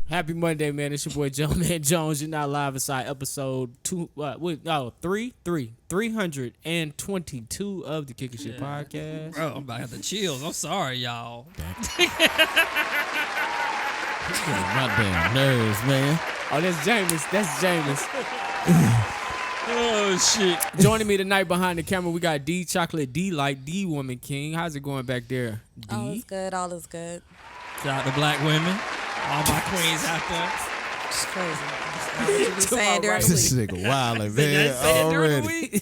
Happy Monday, man. It's your boy Jumpman Jones. You're not live inside episode 322 of the Kicking Shit Podcast. Bro, I'm about to have the chills. I'm sorry, y'all. Getting my damn nerves, man. Oh, that's Jameis. That's Jameis. Oh, shit. Joining me tonight behind the camera, we got D Chocolate D like D Woman King. How's it going back there, D? All is good. All is good. Shout out to black women. All my queens out there. It's crazy. What you be saying during the This week? nigga wildin', man. Already.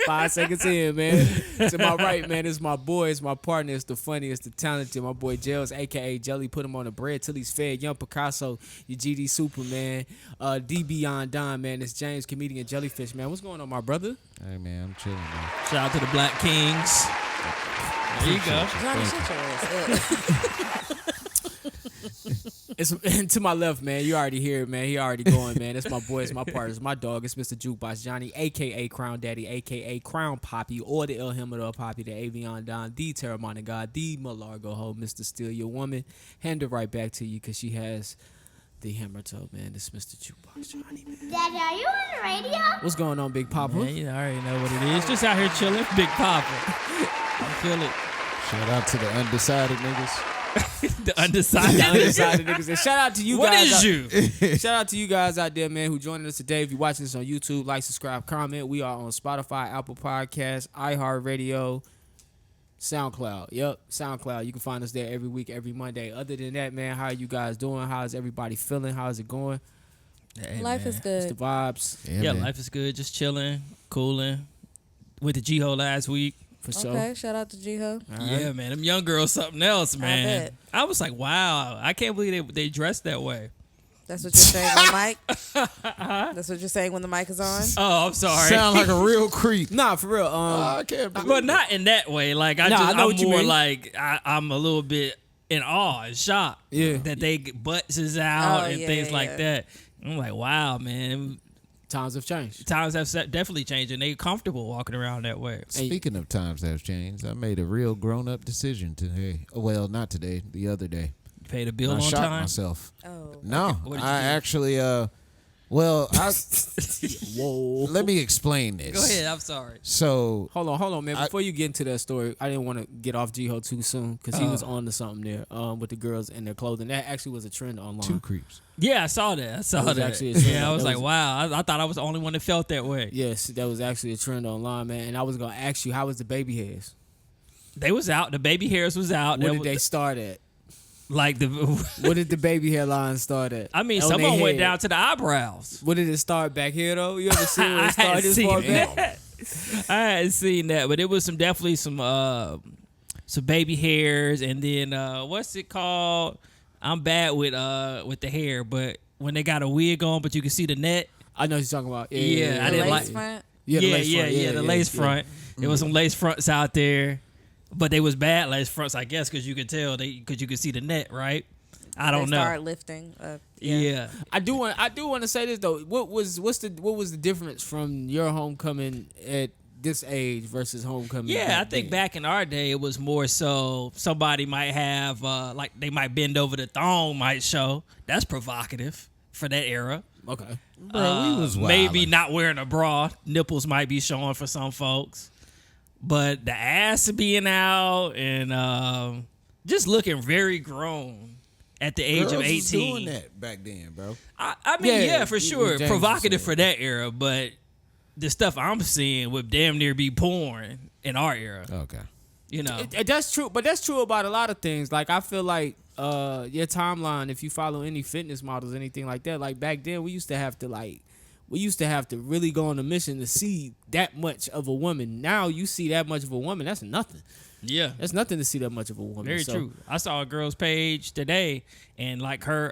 5 seconds in, man. To my right, man, it's my boy, it's my partner, it's the funniest, the talented, my boy Gels, a.k.a. Jelly. Put him on the bread till he's fed. Young Picasso, your GD Superman. D Beyond Don, man. It's James, comedian Jellyfish, man. What's going on, my brother? Hey, man, I'm chilling, man. Shout out to the black kings. There you go. Johnny, shut your ass up. It's and to my left, man. You already hear it, man. He already going, man. That's my boy. It's my partner. It's my dog. It's Mr. Jukebox Johnny, a.k.a. Crown Daddy, a.k.a. Crown Poppy, or the El Himador Poppy, the Avion Don, the Terramana God, the Malargo Ho, Mr. Steal Your Woman. Hand it right back to you because she has the hammer toe, man. This is Mr. Jukebox Johnny, man. Daddy, are you on the radio? What's going on, Big Papa? Yeah, you already know what it is. Just out here chilling. Big Papa. I feel it. Shout out to the undecided niggas. The undecided. The undecided niggas. And shout out to you What guys. is you? Shout out to you guys out there, man, who joining us today. If you're watching this on YouTube, like, subscribe, comment. We are on Spotify, Apple Podcasts, iHeartRadio, SoundCloud. Yep, SoundCloud. You can find us there every week, every Monday. Other than that, man, how are you guys doing? How's everybody feeling? How's it going? Hey, Life man. is What's the good. vibes? Yeah, man. life is good. Just chilling, cooling. Went to G-Ho last week. For sure. Okay, shout out to G-Ho. All right. Yeah, man. Them young girls something else, man. bet. I was like, wow. I can't believe they dressed that way. That's what you're saying on the mic? That's what you're saying when the mic is on? Oh, I'm sorry. Sound like a real creep. Nah, for real. I can't believe But not in that way. Like Nah, I know I'm what you more mean. like I'm a little bit in awe and shocked. Yeah. That they get butts is out Oh, and yeah, things yeah, like yeah. that. I'm like, wow, man. Times have changed. Times have definitely changed and they comfortable walking around that way. Speaking of times that have changed, I made a real grown-up decision today. Well, not today, the other day. Pay the bill I on shocked time. myself. Oh. No, What did you I do? actually, well, Whoa. let me explain this. Go ahead. I'm sorry. So, Hold on, man. Before you get into that story, I didn't want to get off G-Ho too soon because he was on to something there with the girls and their clothing. That actually was a trend online. two creeps. Yeah, I saw that. was that. actually a trend. Yeah, I was That like, was- wow. I thought I was the only one that felt that way. Yes, that was actually a trend online, man. And I was gonna ask you, how was the baby hairs? They was out. The baby hairs was out. Where That did was- they start at? like the? Where did the baby hairline start at? I mean, On some their of them went head. down to the eyebrows. Where did it start back here though? You ever seen where I it started hadn't this far seen back? that. I hadn't seen that, but it was definitely some baby hairs, and then what's it called? I'm bad with the hair, but when they got a wig on, but you can see the net. I know what you're talking about. Yeah, I The didn't lace like- front? Yeah, the lace front. The lace front. There was some lace fronts out there, but they was bad lace fronts, I guess, because you could tell because you could see the net, right? I don't They know. start lifting. Yeah. I do want to say this though. What was the difference from your homecoming at this age versus homecoming? Yeah, I back think then? back in our day, it was more so somebody might have, like they might bend over the thong might show. That's provocative for that era. Okay. Bro, we was Maybe wildin'. not wearing a bra. Nipples might be showing for some folks. But the ass being out and just looking very grown at the age Girls of was 18. doing that back then, bro. I mean, Yeah, yeah, for what sure. James Provocative was for that era, but the stuff I'm seeing would damn near be porn in our era. Okay. You know. That's true, but that's true about a lot of things. Like I feel like your timeline, if you follow any fitness models, anything like that, like back then we used to have to really go on a mission to see that much of a woman. Now you see that much of a woman, that's nothing. Yeah. That's nothing to see that much of a woman. Very So, true. I saw a girl's page today, and like her,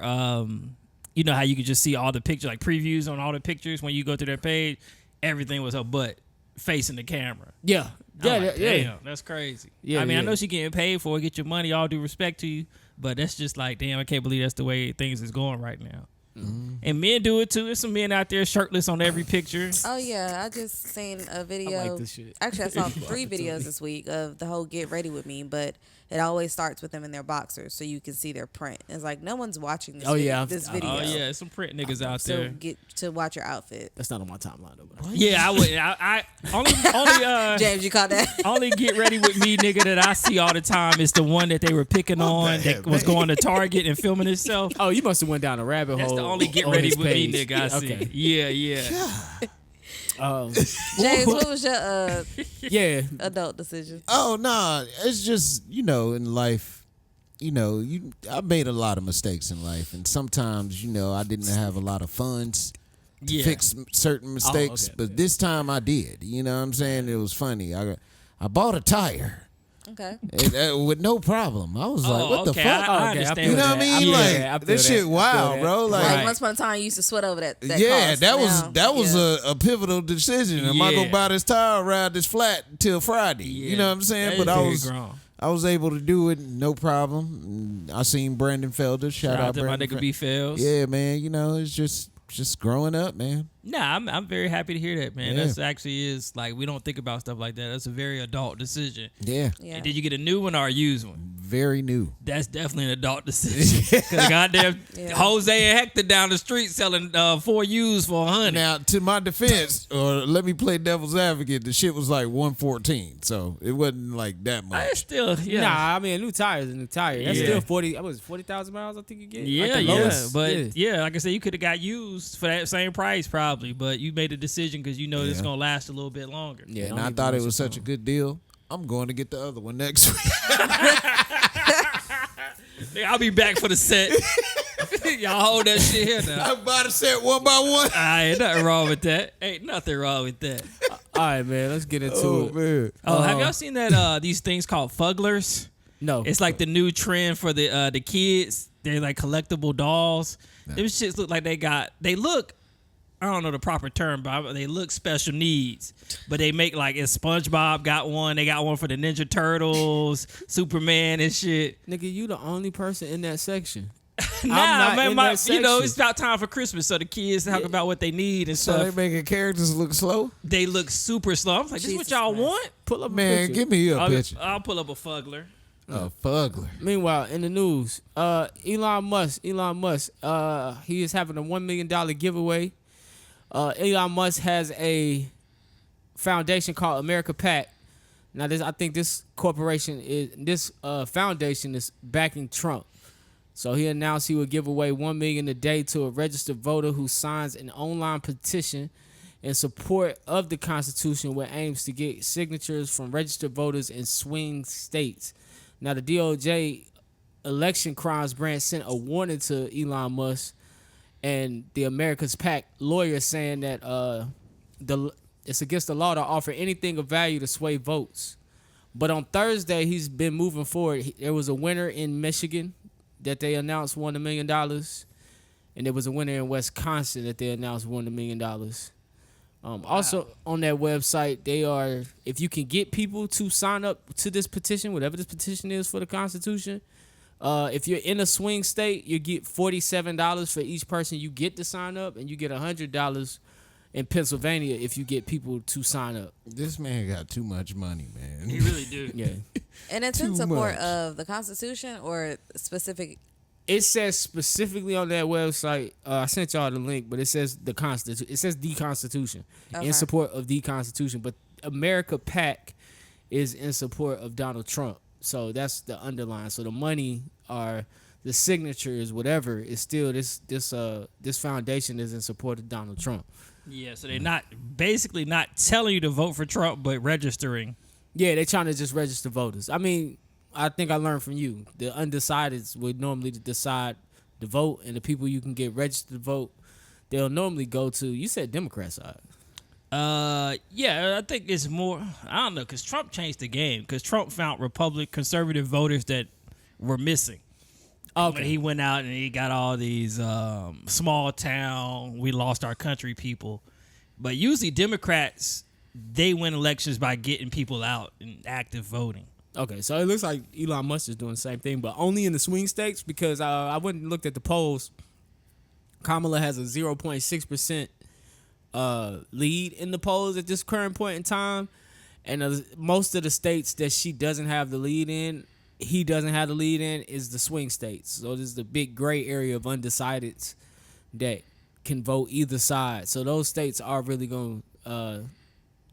you know how you could just see all the pictures, like previews on all the pictures when you go to their page. Everything was her butt facing the camera. Yeah. I'm Yeah, like, yeah. damn, that's crazy. Yeah, I mean, I yeah. know she getting paid for it, get your money, all due respect to you, but that's just like, damn, I can't believe that's the way things is going right now. Mm-hmm. And men do it too. There's some men out there shirtless on every picture. Oh yeah, I just seen a video. I like this shit. Actually, I saw 3 videos this week of the whole "Get Ready with Me," but it always starts with them in their boxers, so you can see their print. It's like no one's watching this. Oh, yeah. this video. Oh yeah, some print niggas out So there. get to watch your outfit. That's not on my timeline though. But. Yeah, I would. I only James, you caught that? only get ready with me nigga that I see all the time is the one that they were picking on that was going to Target and filming himself. Oh, you must have went down a rabbit That's hole. the only get on ready his with me page. nigga I see. Okay. Yeah. James, what was your Yeah. adult decision? Oh nah, it's just in life, I made a lot of mistakes in life, and sometimes I didn't have a lot of funds to Yeah. fix certain mistakes, okay, but this time I did. You know what I'm saying? It was funny. I bought a tire. Okay. With no problem. I was like, what the okay. fuck? I Okay, I understand. feel You know that. what I I mean? feel Like that. I feel this that. shit I wild, feel that. bro. Like Like once upon a time, you used to sweat over that. yeah, cost. that Now, was yeah. a pivotal decision. Am I Yeah. gonna buy this tire, ride this flat till Friday? Yeah. You know what I'm saying? That But is very grown. I was able to do it, no problem. I seen Brandon Felder. Shout out to my Brandon. nigga B Fells. Yeah, man. It's just growing up, man. Nah, I'm very happy to hear that, man. Yeah. That's actually is like we don't think about stuff like that. That's a very adult decision. Yeah, Yeah. And did you get a new one or a used one? very new. That's definitely an adult decision. Because goddamn Yeah. Jose and Hector down the street selling 4 used for $100. Now, to my defense, or let me play devil's advocate, the shit was like 114, so it wasn't like that I much. still, yeah. Nah, I mean a new tire is a new tire. That's Yeah. still 40. What was it, 40,000 miles? I think you get. Yeah, Like the yeah, lowest. but yeah, like I said, you could have got used for that same price probably, but you made a decision because you know it's Yeah. gonna last a little bit longer. Yeah, And don't I even thought it waste was your such a time. good deal. I'm going to get the other one next week. Nigga, I'll be back for the set. Y'all hold that shit here now. I'm about to set one by one. Ain't nothing wrong with that. Ain't nothing wrong with that. All right, man. Let's get into Oh it. man. Oh, have y'all seen that these things called fugglers? No, It's like the new trend for the kids. They're like collectible dolls. Them shits look like they look, I don't know the proper term, but they look special needs. But they make like, SpongeBob got one. They got one for the Ninja Turtles, Superman and shit. nigga, you the only person in that section. Nah, not man, in that section. it's about time for Christmas, so the kids talk about what they need and So they stuff. making characters look slow? They look super slow. I'm like, this is what Jesus y'all Christ. want? Pull up a Man, picture. give me a picture. I'll pull up a fuggler. A fuggler. Meanwhile, in the news, Elon Musk, he is having a $1 million giveaway. Elon Musk has a foundation called America PAC. Now, I think this foundation is backing Trump. So he announced he would give away $1 million a day to a registered voter who signs an online petition in support of the Constitution, with aims to get signatures from registered voters in swing states. Now, the DOJ election crimes branch sent a warning to Elon Musk and the America's PAC lawyers, saying that it's against the law to offer anything of value to sway votes. But on Thursday, he's been moving forward. There was a winner in Michigan that they announced won $1 million, and there was a winner in Wisconsin that they announced won $1 million. Also on that website, if you can get people to sign up to this petition, whatever this petition is for the Constitution, if you're in a swing state, you get $47 for each person you get to sign up, and you get $100 in Pennsylvania if you get people to sign up. This man got too much money, man. You really do. Yeah. And it's in Too support much. of the Constitution or specific. It says specifically on that website, I sent y'all the link, but it says the Constitution. It says the Constitution, Okay. in support of the Constitution. But America PAC is in support of Donald Trump. So that's the underline. So the money or the signatures, whatever, is still this foundation is in support of Donald Trump. Yeah, so they're not telling you to vote for Trump, but registering. Yeah, they're trying to just register voters. I mean, I think I learned from you. The undecideds would normally decide to vote, and the people you can get registered to vote, they'll normally go to, you said Democrat side. Yeah, I think it's more, I don't know, because Trump changed the game, because Trump found conservative voters that were missing. Okay. When he went out and he got all these small town, we lost our country people. But usually Democrats, they win elections by getting people out and active voting. Okay, so it looks like Elon Musk is doing the same thing, but only in the swing states, because I went and looked at the polls. Kamala has a 0.6% lead in the polls at this current point in time, and most of the states that she doesn't have the lead in, he doesn't have the lead in is the swing states. So this is the big gray area of undecideds that can vote either side. So those states are really going to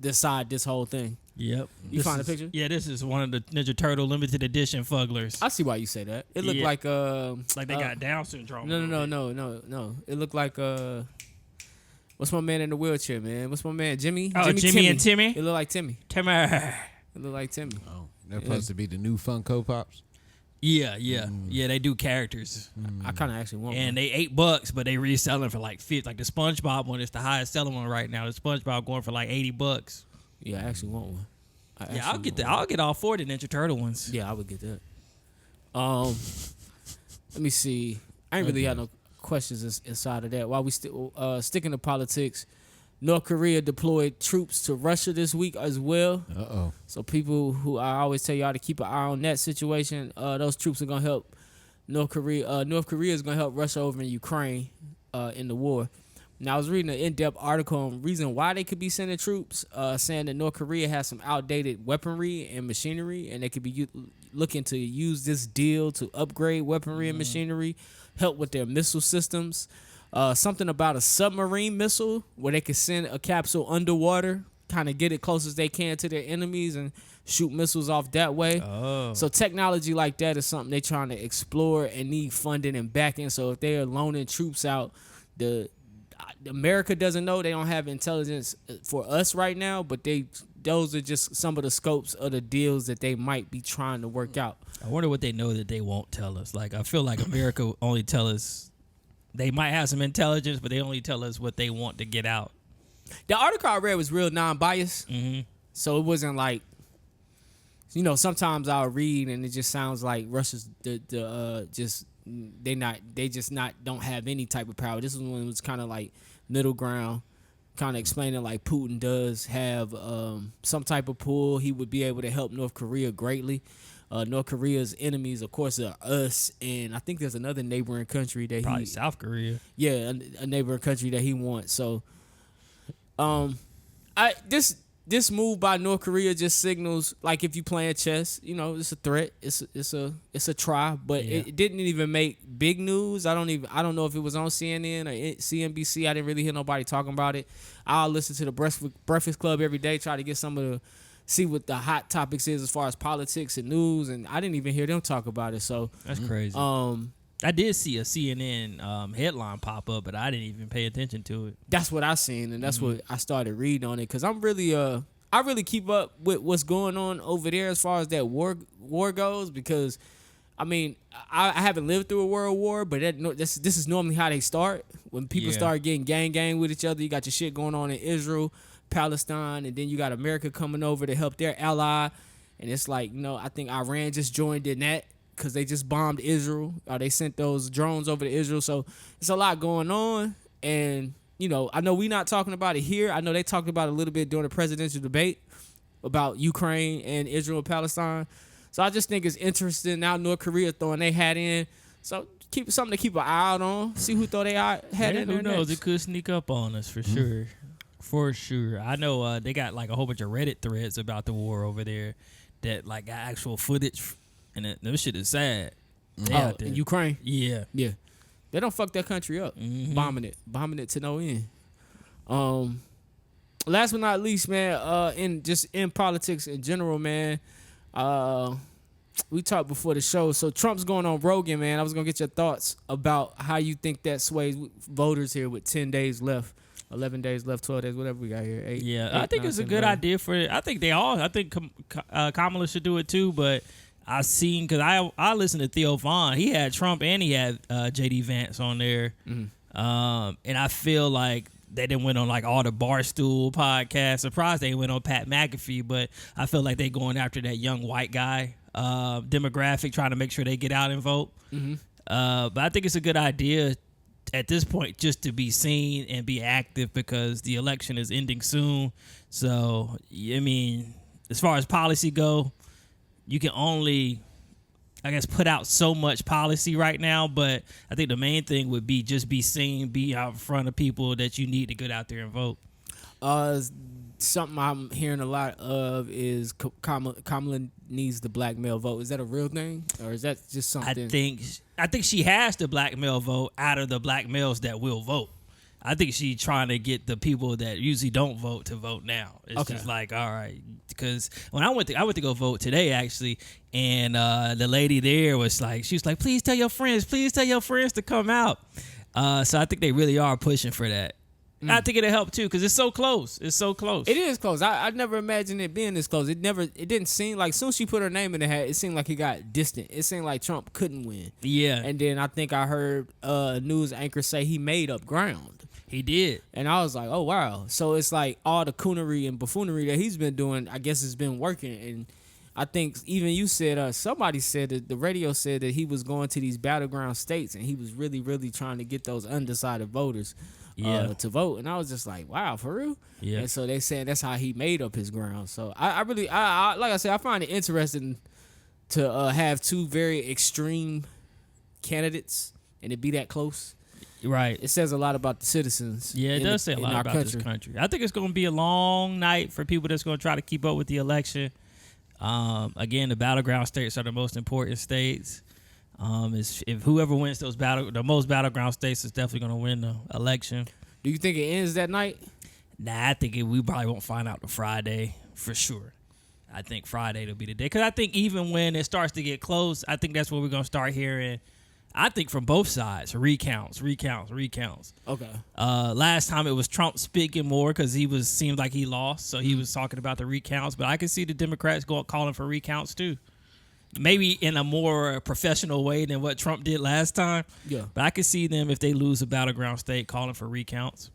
decide this whole thing. Yep. You find a picture? Yeah, this is one of the Ninja Turtle limited edition Fugglers. I see why you say that. It looked like like they got Down syndrome. No. It looked like what's my man in the wheelchair, man? What's my man? Jimmy? Oh, Jimmy and Timmy? It looked like Timmy. Timmy. It looked like Timmy. Oh, they're supposed to be the new Funko Pops. Yeah. Yeah, they do characters. I kind of actually want one. And they $8, but they reselling for like 50. Like the SpongeBob one is the highest selling one right now. The SpongeBob going for like $80. Yeah, I actually want one. I'll get all 4 of the Ninja Turtle ones. Yeah, I would get that. Let me see. I ain't really had no questions inside of that. While we sticking to politics, North Korea deployed troops to Russia this week as well. Uh-oh. So people who I always tell y'all to keep an eye on that situation. Those troops are gonna help North Korea. North Korea is gonna help Russia over in Ukraine in the war. Now I was reading an in-depth article on reason why they could be sending troops, saying that North Korea has some outdated weaponry and machinery, and they could be looking to use this deal to upgrade weaponry and machinery, help with their missile systems. Something about a submarine missile where they could send a capsule underwater, kind of get it close as they can to their enemies and shoot missiles off that way. Oh. So technology like that is something they're trying to explore and need funding and backing. So if they're loaning troops out, America doesn't know. They don't have intelligence for us right now, but those are just some of the scopes of the deals that they might be trying to work out. I wonder what they know that they won't tell us. Like, I feel like America only tell us, they might have some intelligence, but they only tell us what they want to get out. The article I read was real non-biased, so it wasn't like, sometimes I'll read and it just sounds like Russia's don't have any type of power. This one was kind of like middle ground, kind of explaining like Putin does have some type of pull. He would be able to help North Korea greatly. North Korea's enemies, of course, are us, and I think there's another neighboring country that Probably South Korea. Yeah, a neighboring country that he wants. So, this move by North Korea just signals, like, if you playing chess, it's a threat. It's a try, but it didn't even make big news. I don't know if it was on CNN or CNBC. I didn't really hear nobody talking about it. I'll listen to the Breakfast Club every day, try to get see what the hot topics is as far as politics and news, and I didn't even hear them talk about it. So that's crazy. I did see a CNN headline pop up, but I didn't even pay attention to it. That's what I seen, and that's what I started reading on it, because I'm really I really keep up with what's going on over there as far as that war goes, because I mean I haven't lived through a world war, but this is normally how they start. When people start getting gang with each other, you got your shit going on in Israel, Palestine, and then you got America coming over to help their ally, and it's like, I think Iran just joined in that because they just bombed Israel, or they sent those drones over to Israel. So it's a lot going on, and I know we not talking about it here. I know they talked about it a little bit during the presidential debate about Ukraine and Israel and Palestine. So I just think it's interesting now North Korea throwing their hat in. So something to keep an eye out on. See who throw their hat in there. Who knows? Next. It could sneak up on us for sure. For sure. I know they got like a whole bunch of Reddit threads about the war over there that like got actual footage, and that shit is sad. In Ukraine? Yeah. Yeah. They don't fuck that country up, bombing it to no end. Last but not least, man, in politics in general, man, we talked before the show. So Trump's going on Rogan, man. I was gonna get your thoughts about how you think that sways voters here with 10 days left, 11 days left, 12 days, whatever we got here. I think it's a good idea for it. I think Kamala should do it too, but I seen, because I listened to Theo Vaughn. He had Trump and he had J.D. Vance on there. And I feel like they didn't went on like all the Barstool podcasts. Surprised they went on Pat McAfee, but I feel like they going after that young white guy demographic, trying to make sure they get out and vote. But I think it's a good idea at this point just to be seen and be active, because the election is ending soon. So, I mean, as far as policy go, you can only, I guess, put out so much policy right now, but I think the main thing would be just be seen, be out in front of people that you need to get out there and vote. Something I'm hearing a lot of is Kamala needs the black male vote. Is that a real thing, or is that just something? I think she has the black male vote out of the black males that will vote. I think she's trying to get the people that usually don't vote to vote now. It's just like, all right, because when I went to go vote today actually, and the lady there was like, she was like, please tell your friends to come out. So I think they really are pushing for that. I think it'll help too because it's so close. It's so close. It is close. I never imagined it being this close. It didn't seem like, soon as she put her name in the hat, it seemed like it got distant. It seemed like Trump couldn't win. Yeah. And then I think I heard a news anchor say he made up ground. He did. And I was like, oh, wow. So it's like all the coonery and buffoonery that he's been doing, I guess it's been working. And I think even you said, somebody said that the radio said that he was going to these battleground states and he was really, really trying to get those undecided voters to vote. And I was just like, wow, for real? Yeah. And so they saying that's how he made up his ground. So I really, like I said, I find it interesting to have two very extreme candidates and it be that close. Right. It says a lot about the citizens. Yeah, it does say a lot about this country. I think it's going to be a long night for people that's going to try to keep up with the election. Again, the battleground states are the most important states. If whoever wins the most battleground states is definitely going to win the election. Do you think it ends that night? Nah, I think we probably won't find out the Friday for sure. I think Friday will be the day. Because I think even when it starts to get close, I think that's where we're going to start hearing, I think from both sides, recounts. Okay. Last time it was Trump speaking more because seemed like he lost, so he was talking about the recounts. But I can see the Democrats calling for recounts too, maybe in a more professional way than what Trump did last time. Yeah. But I can see them if they lose a battleground state calling for recounts.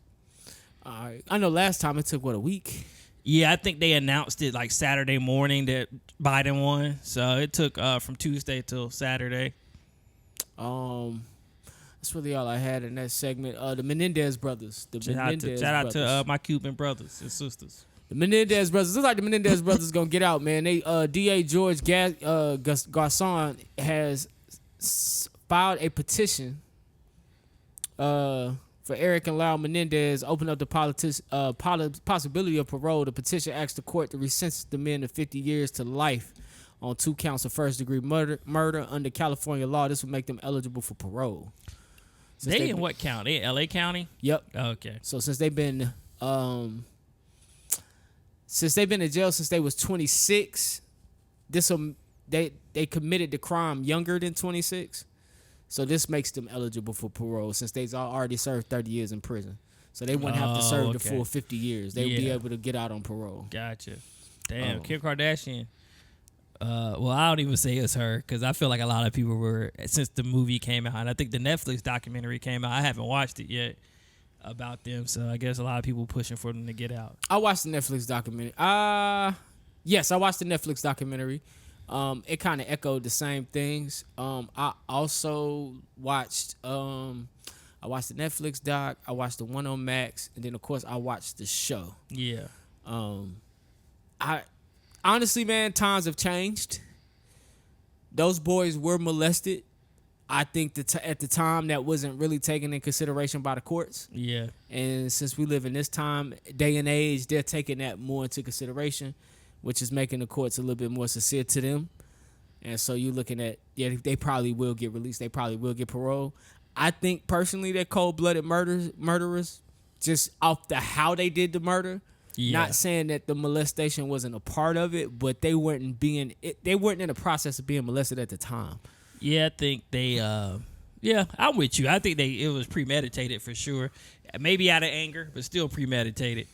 All right. I know last time it took a week. Yeah, I think they announced it like Saturday morning that Biden won, so it took from Tuesday till Saturday. That's really all I had in that segment. The Menendez brothers. Shout out to my Cuban brothers and sisters. The Menendez brothers. Looks like the Menendez brothers gonna get out, man. They DA George Garcon has filed a petition for Eric and Lyle Menendez, open up the possibility of parole. The petition asks the court to resentence the men to 50 years to life on 2 counts of first-degree murder under California law. This would make them eligible for parole. They in what county? L.A. County? Yep. Okay. So since they've been in jail since they was 26, they committed the crime younger than 26. So this makes them eligible for parole since they've already served 30 years in prison. So they wouldn't have to serve the full 50 years. They would be able to get out on parole. Gotcha. Damn, Kim Kardashian. Well, I don't even say it's her because I feel like a lot of people were, since the movie came out, and I think the Netflix documentary came out. I haven't watched it yet about them, so I guess a lot of people pushing for them to get out. I watched the Netflix documentary. Yes, I watched the Netflix documentary. It kind of echoed the same things. I also watched the Netflix doc. I watched the one on Max, and then of course I watched the show. Yeah. Honestly, man, times have changed. Those boys were molested. I think that at the time that wasn't really taken in consideration by the courts. Yeah. And since we live in this day and age, they're taking that more into consideration, which is making the courts a little bit more sincere to them. And so you're looking at, they probably will get released. They probably will get parole. I think personally they're cold-blooded murderers just off how they did the murder. Yeah. Not saying that the molestation wasn't a part of it, but they weren't in the process of being molested at the time. Yeah, I think they. I'm with you. I think it was premeditated for sure. Maybe out of anger, but still premeditated.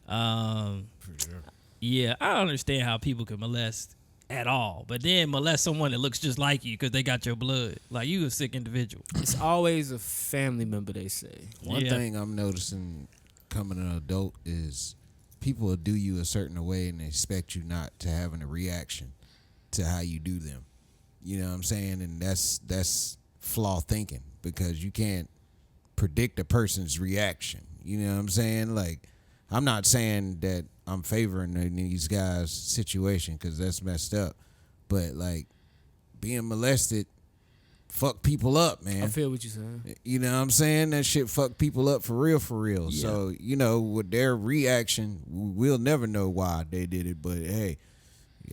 For sure. Yeah, I don't understand how people can molest at all, but then molest someone that looks just like you because they got your blood. Like, you a sick individual. It's always a family member, they say. One thing I'm noticing coming an adult is people will do you a certain way and expect you not to have a reaction to how you do them. You know what I'm saying? And that's flawed thinking because you can't predict a person's reaction. You know what I'm saying? Like, I'm not saying that I'm favoring these guys' situation because that's messed up. But, like, being molested fuck people up, man. I feel what you're saying. You know what I'm saying? That shit fuck people up for real. Yeah. So, with their reaction, we'll never know why they did it. But, hey,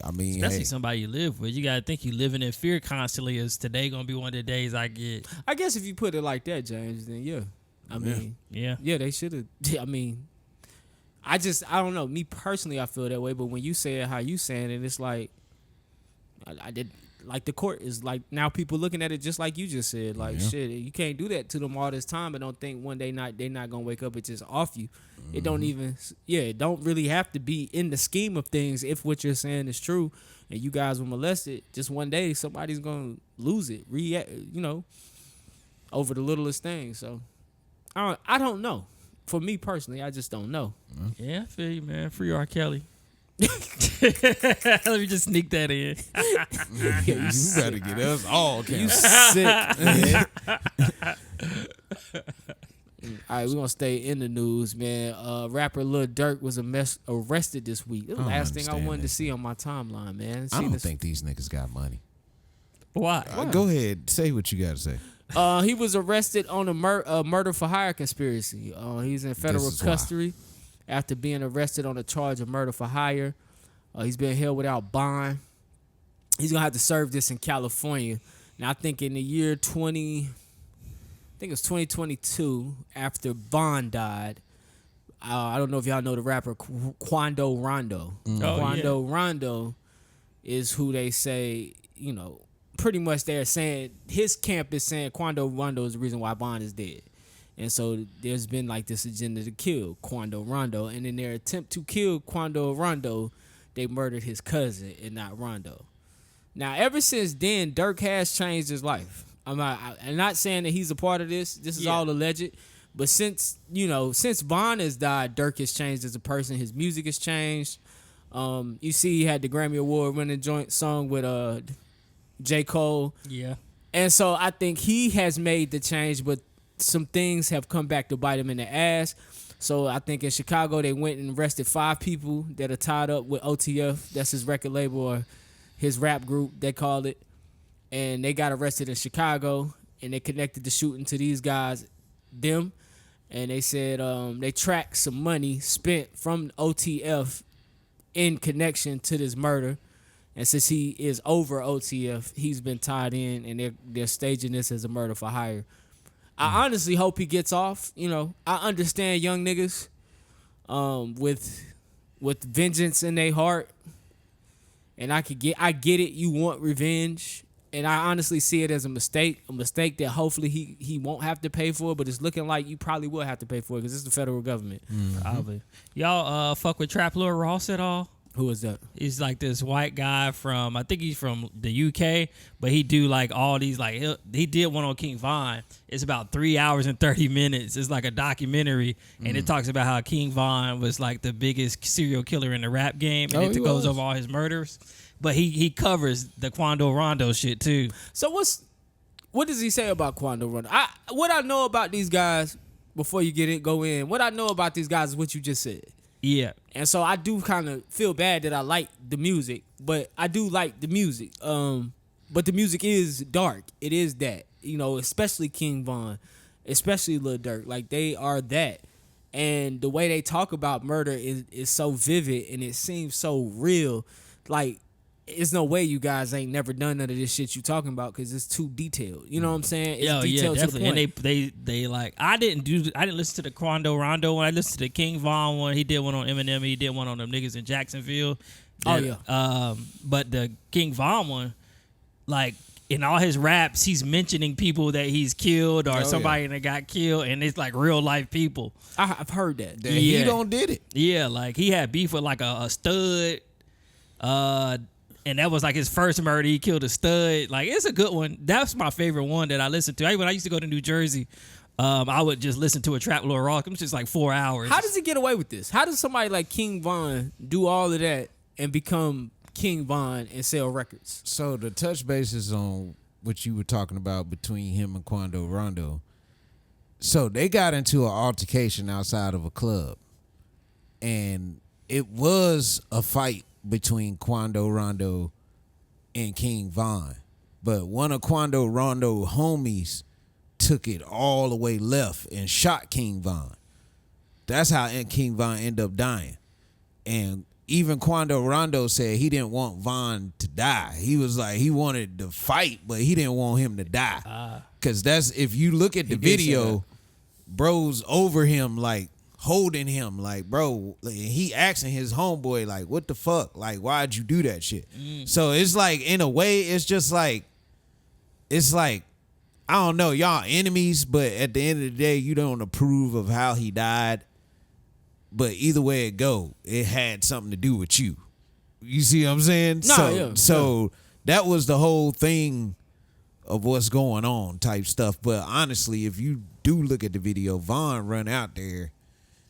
I mean, Especially hey, somebody you live with. You gotta think you living in fear constantly. Is today gonna be one of the days I get? I guess if you put it like that, James, then yeah. I mean, Yeah. yeah, they should have. I mean, I don't know. Me personally, I feel that way. But when you say it how you saying it, it's like, I did. Like the court is like now people looking at it just like you just said. Like shit, you can't do that to them all this time and don't think one day they not gonna wake up and just off you. It don't even it don't really have to be in the scheme of things if what you're saying is true and you guys were molested. Just one day somebody's gonna lose it. Over the littlest thing. So I don't know. For me personally, I just don't know. Yeah, I feel you, man. Free R. Kelly. Let me just sneak that in. you better get us all. You sick, man. All right, we're gonna stay in the news, man. Rapper Lil Durk was arrested this week. It was the last thing I wanted to see on my timeline, man. I don't think these niggas got money. Why? Go ahead, say what you got to say. He was arrested on a murder for hire conspiracy. He's in federal custody after being arrested on a charge of murder for hire. He's been held without bond. He's gonna have to serve this in California. Now I think in the year 2022, after Bond died. I don't know if y'all know the rapper Quando Rondo. Quando Rondo is who they say, pretty much they're saying his camp is saying Quando Rondo is the reason why Bond is dead. And so there's been like this agenda to kill Quando Rondo. And in their attempt to kill Quando Rondo, they murdered his cousin and not Rondo. Now, ever since then, Durk has changed his life. I'm not saying that he's a part of this. This is all alleged. But since Bond has died, Durk has changed as a person. His music has changed. You see he had the Grammy Award winning joint song with J. Cole. Yeah. And so I think he has made the change, but some things have come back to bite him in the ass. So I think in Chicago they went and arrested 5 people that are tied up with OTF. That's his record label or his rap group, they called it. And they got arrested in Chicago, and they connected the shooting to these guys, them. And they said they tracked some money spent from OTF in connection to this murder. And since he is over OTF, he's been tied in, and they're staging this as a murder for hire. I honestly hope he gets off. I understand young niggas with vengeance in their heart, and I get it. You want revenge, and I honestly see it as a mistake that hopefully he won't have to pay for. But it's looking like you probably will have to pay for it because it's the federal government. Probably. Y'all fuck with Trap Lil Ross at all? Who is that? He's like this white guy from, I think he's from the UK, but he do like all these, like he did one on King Von. It's about 3 hours and 30 minutes. It's like a documentary, and it talks about how King Von was like the biggest serial killer in the rap game, and it goes over all his murders. But he covers the Quando Rondo shit too. So what does he say about Quando Rondo? What I know about these guys, before you go in, what I know about these guys is what you just said. Yeah. And so I do kind of feel bad that I like the music, but I do like the music. But the music is dark. It is that, especially King Von, especially Lil Durk. Like, they are that. And the way they talk about murder is so vivid, and it seems so real. Like, it's no way you guys ain't never done none of this shit you talking about because it's too detailed. You know what I'm saying? It's detailed definitely. To the point. And they like, I didn't listen to the Quando Rondo one. I listened to the King Von one. He did one on Eminem. He did one on them niggas in Jacksonville. But the King Von one, like, in all his raps, he's mentioning people that he's killed or somebody that got killed, and it's like real life people. I've heard that. He don't did it. Yeah, like he had beef with like a stud. And that was like his first murder. He killed a stud. Like, it's a good one. That's my favorite one that I listened to. When I used to go to New Jersey, I would just listen to a Trap Lil Ross. It was just like 4 hours. How does he get away with this? How does somebody like King Von do all of that and become King Von and sell records? So the touch bases on what you were talking about between him and Quando Rondo. So they got into an altercation outside of a club, and it was a fight between Quando Rondo and King Von. But one of Quando Rondo homies took it all the way left and shot King Von. That's how King Von ended up dying. And even Quando Rondo said he didn't want Von to die. He was like, he wanted to fight, but he didn't want him to die. Because that's, if you look at the video, bro's over him, like, holding him, like, bro, like, he asking his homeboy, like, what the fuck? Like, why'd you do that shit? So it's like, in a way, it's just like, it's like, I don't know, y'all enemies, but at the end of the day, you don't approve of how he died. But either way it go, it had something to do with you. You see what I'm saying? So that was the whole thing of what's going on type stuff. But honestly, if you do look at the video, Von run out there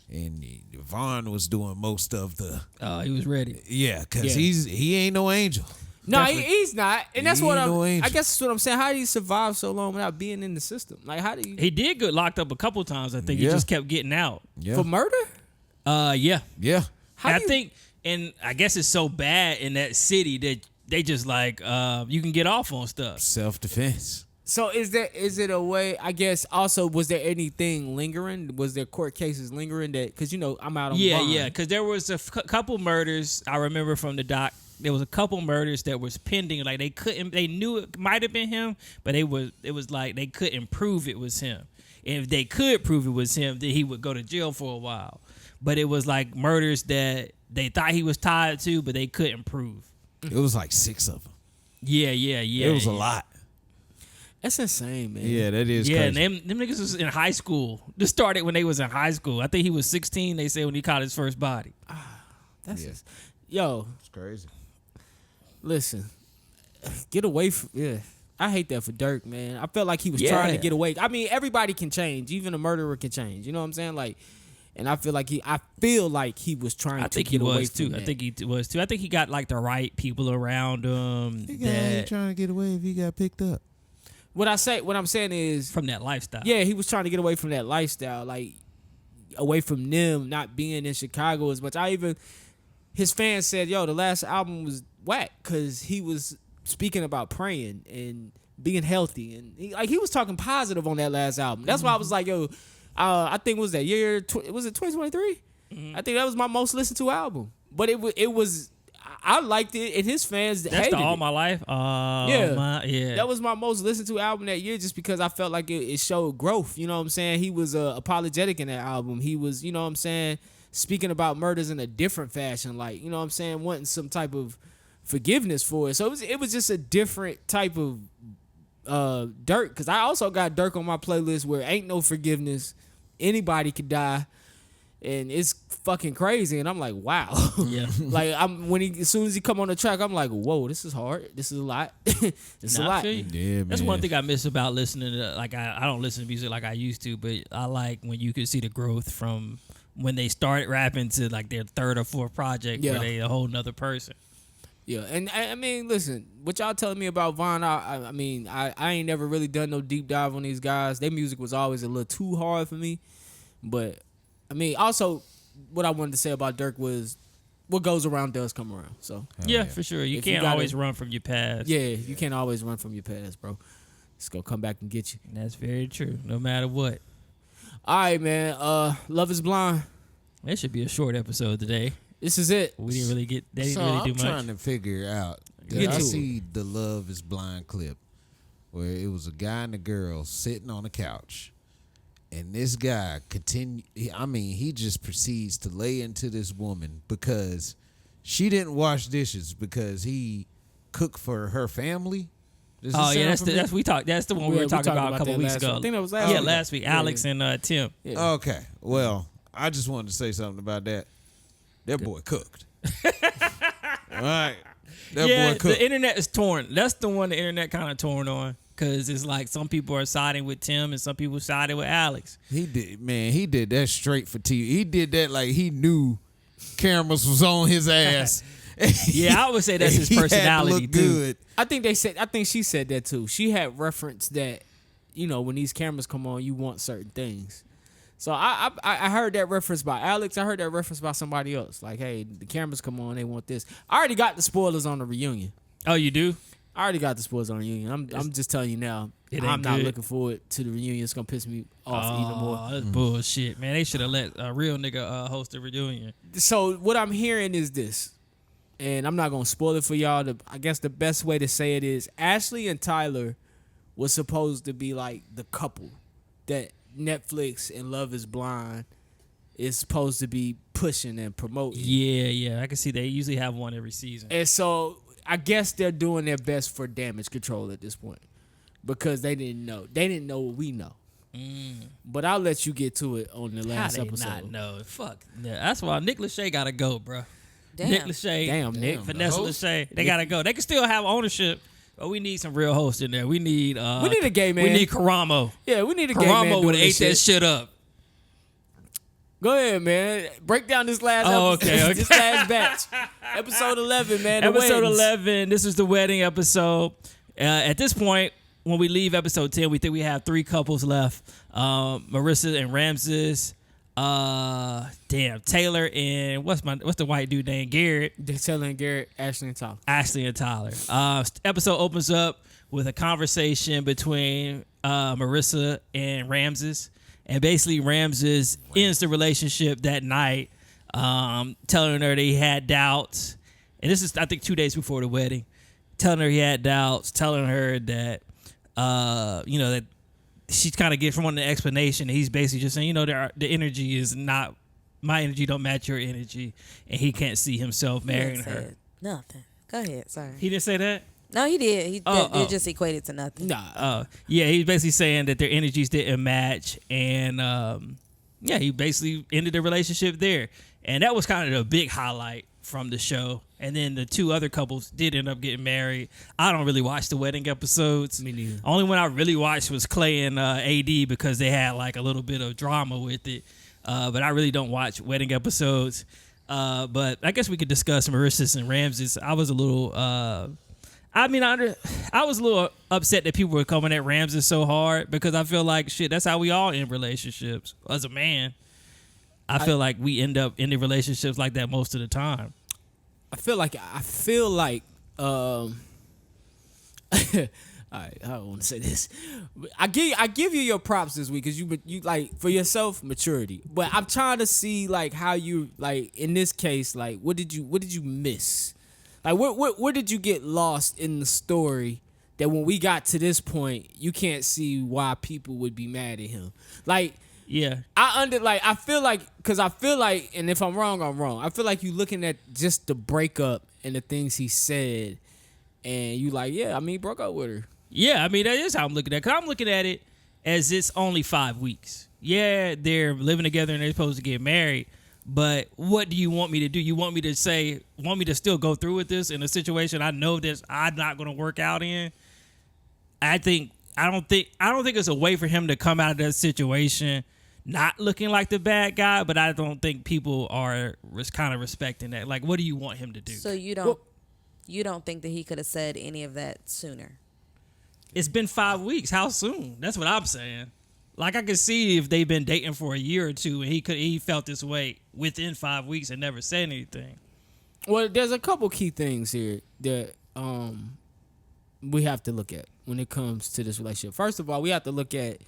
and Von was doing most of the... he was ready. Yeah, because he ain't no angel. No, he's not. And that's what I guess that's what I'm saying. How did he survive so long without being in the system? Like, how do you... He did get locked up a couple times. I think he just kept getting out. Yeah. For murder? Yeah. Yeah. I think, and I guess it's so bad in that city that they just like, you can get off on stuff. Self-defense. So is it a way, I guess, also, was there anything lingering? Was there court cases lingering that, because, you know, I'm out on bond. Yeah, because there was a couple murders, I remember from the doc, there was a couple murders that was pending, like they knew it might have been him, but it was like they couldn't prove it was him. And if they could prove it was him, then he would go to jail for a while. But it was like murders that they thought he was tied to, but they couldn't prove. It was like 6 of them. Yeah. It was a lot. That's insane, man. Yeah, that is crazy. crazy. And them niggas was in high school. This started when they was in high school. I think he was 16, they said, when he caught his first body. That's yo. It's crazy. Listen, get away from... Yeah. I hate that for Durk, man. I felt like he was trying to get away. I mean, everybody can change. Even a murderer can change. You know what I'm saying? Like... And I feel like he was trying to get away from that. I think he was too. I think he got like the right people around him. He ain't trying to get away if he got picked up. What I'm saying is from that lifestyle. Yeah, he was trying to get away from that lifestyle, like away from them not being in Chicago as much. His fans said, "Yo, the last album was whack," because he was speaking about praying and being healthy, and he was talking positive on that last album. That's why I was like, "Yo." I think it was that year. Was it 2023? Mm-hmm. I think that was my most listened to album. But it was. I liked it, and his fans hated All it. My Life. That was my most listened to album that year, just because I felt like it showed growth. You know what I'm saying? He was apologetic in that album. He was, you know what I'm saying, speaking about murders in a different fashion, like, you know what I'm saying, wanting some type of forgiveness for it. So it was just a different type of Durk, because I also got Durk on my playlist where ain't no forgiveness. Anybody could die, and it's fucking crazy. And I'm like, wow. Yeah. Like as soon as he come on the track, I'm like, whoa, this is hard. This is a lot. This is a lot. Yeah, that's one thing I miss about listening to. Like I don't listen to music like I used to, but I like when you can see the growth from when they started rapping to like their third or fourth project, where they a whole nother person. Yeah, and I mean, listen, what y'all telling me about Von, I mean, I ain't never really done no deep dive on these guys. Their music was always a little too hard for me. But, I mean, also, what I wanted to say about Durk was what goes around does come around. So yeah, for sure. You can't always run from your past. Yeah, you can't always run from your past, bro. It's going to come back and get you. That's very true, no matter what. All right, man. Love is Blind. That should be a short episode today. This is it. We didn't really get. They didn't So really I'm do much. trying to figure out. I see the Love is Blind clip where it was a guy and a girl sitting on a couch, and this guy he just proceeds to lay into this woman because she didn't wash dishes because he cooked for her family. That's the one we were talking about a couple weeks ago. I think that was last week. Yeah, last week. Alex and Tim. Yeah. Okay. Well, I just wanted to say something about that. That boy cooked. All right. That boy cooked. The internet is torn. That's the one the internet kind of torn on. Because it's like some people are siding with Tim and some people siding with Alex. He did that straight for TV. He did that like he knew cameras was on his ass. Yeah, I would say that's his personality too. Good. I think she said that too. She had referenced that, you know, when these cameras come on, you want certain things. So I heard that reference by Alex. I heard that reference by somebody else. Like, hey, the cameras come on, they want this. I already got the spoilers on the reunion. Oh, you do? I already got the spoils on reunion. I'm just telling you now. It I'm ain't not good. looking forward to the reunion. It's gonna piss me off even more. That's bullshit, man. They should have let a real nigga host the reunion. So what I'm hearing is this, and I'm not gonna spoil it for y'all. I guess the best way to say it is Ashley and Tyler was supposed to be like the couple that Netflix and Love Is Blind is supposed to be pushing and promoting. Yeah. I can see they usually have one every season. And so I guess they're doing their best for damage control at this point because they didn't know. They didn't know what we know. But I'll let you get to it on the last How they episode. not know? Fuck. Yeah, that's why Nick Lachey gotta go, bro. Damn. Nick Lachey. Damn, Nick. Vanessa Lachey. They gotta go. They can still have ownership, but we need some real hosts in there. We need a gay man. We need Karamo. Yeah, we need a gay man. Karamo would doing have ate this that shit up. Go ahead, man. Break down this last episode. Okay. This last batch. Episode 11, man. Episode 11. This is the wedding episode. At this point, when we leave episode 10, we think we have 3 couples left. Marissa and Ramses. Taylor and what's the white dude name? Garrett. Taylor and Garrett, Ashley and Tyler. Ashley and Tyler. Episode opens up with a conversation between Marissa and Ramses. And basically, Ramses ends the relationship that night, telling her that he had doubts. And this is, I think, 2 days before the wedding. Telling her he had doubts, telling her that, that she's kind of giving from an explanation. He's basically just saying, the energy is not, my energy don't match your energy. And he can't see himself marrying her. Nothing. Go ahead. Sorry. He didn't say that? No, he did. It just equated to nothing. Nah. Yeah, he's basically saying that their energies didn't match, and he basically ended the relationship there. And that was kind of the big highlight from the show. And then the 2 other couples did end up getting married. I don't really watch the wedding episodes. Me neither. Only one I really watched was Clay and AD because they had like a little bit of drama with it. But I really don't watch wedding episodes. But I guess we could discuss Marissa's and Ramses. I was a little... I was a little upset that people were coming at Ramses so hard because I feel like, shit, that's how we all end relationships. As a man, I feel like we end up ending relationships like that most of the time. I feel like all right, I don't want to say this. I give you your props this week because you like for yourself maturity. But I'm trying to see like how you like in this case like what did you miss? Like where did you get lost in the story that when we got to this point you can't see why people would be mad at him? Like yeah, I feel like and if I'm wrong I'm wrong. I feel like you looking at just the breakup and the things he said and you like yeah I mean he broke up with her. Yeah, I mean that is how I'm looking at it. Cause I'm looking at it as it's only 5 weeks. Yeah, they're living together and they're supposed to get married. But what do you want me to do? You want me to still go through with this in a situation I know that I'm not going to work out in? I don't think it's a way for him to come out of that situation not looking like the bad guy, but I don't think people are kind of respecting that. Like, what do you want him to do? So you don't think that he could have said any of that sooner? It's been 5 weeks. How soon? That's what I'm saying. Like I could see if they've been dating for a year or two and he felt this way within 5 weeks and never said anything. Well, there's a couple key things here that we have to look at when it comes to this relationship. First of all, we have to look at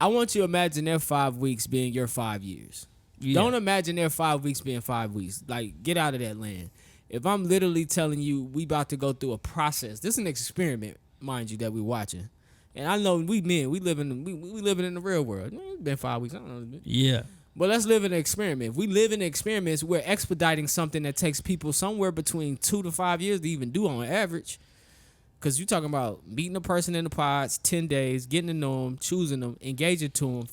I want you to imagine their 5 weeks being your 5 years. Yeah. Don't imagine their 5 weeks being 5 weeks. Like, get out of that land. If I'm literally telling you we about to go through a process, this is an experiment, mind you, that we're watching. And I know we living in the real world. It's been 5 weeks. I don't know. Yeah. But let's live in an experiment. If we live in experiments, we're expediting something that takes people somewhere between 2 to 5 years to even do on average. Because you're talking about meeting a person in the pods, 10 days, getting to know them, choosing them, engaging to them,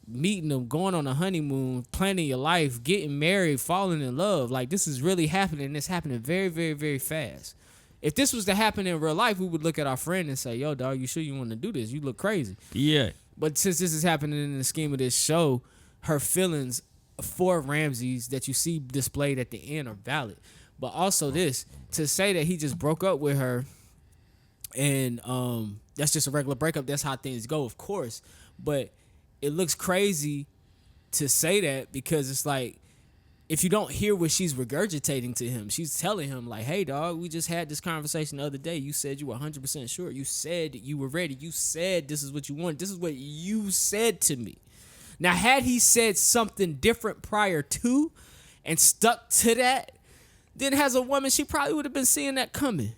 meeting them, going on a honeymoon, planning your life, getting married, falling in love. Like, this is really happening. It's happening very, very, very fast. If this was to happen in real life, we would look at our friend and say, yo, dog, you sure you want to do this? You look crazy. Yeah. But since this is happening in the scheme of this show, her feelings for Ramses that you see displayed at the end are valid. But also this, to say that he just broke up with her and that's just a regular breakup, that's how things go, of course. But it looks crazy to say that because it's like if you don't hear what she's regurgitating to him, she's telling him like, hey dog, we just had this conversation the other day. You said you were 100% sure. You said you were ready. You said this is what you want. This is what you said to me. Now, had he said something different prior to and stuck to that, then as a woman, she probably would have been seeing that coming.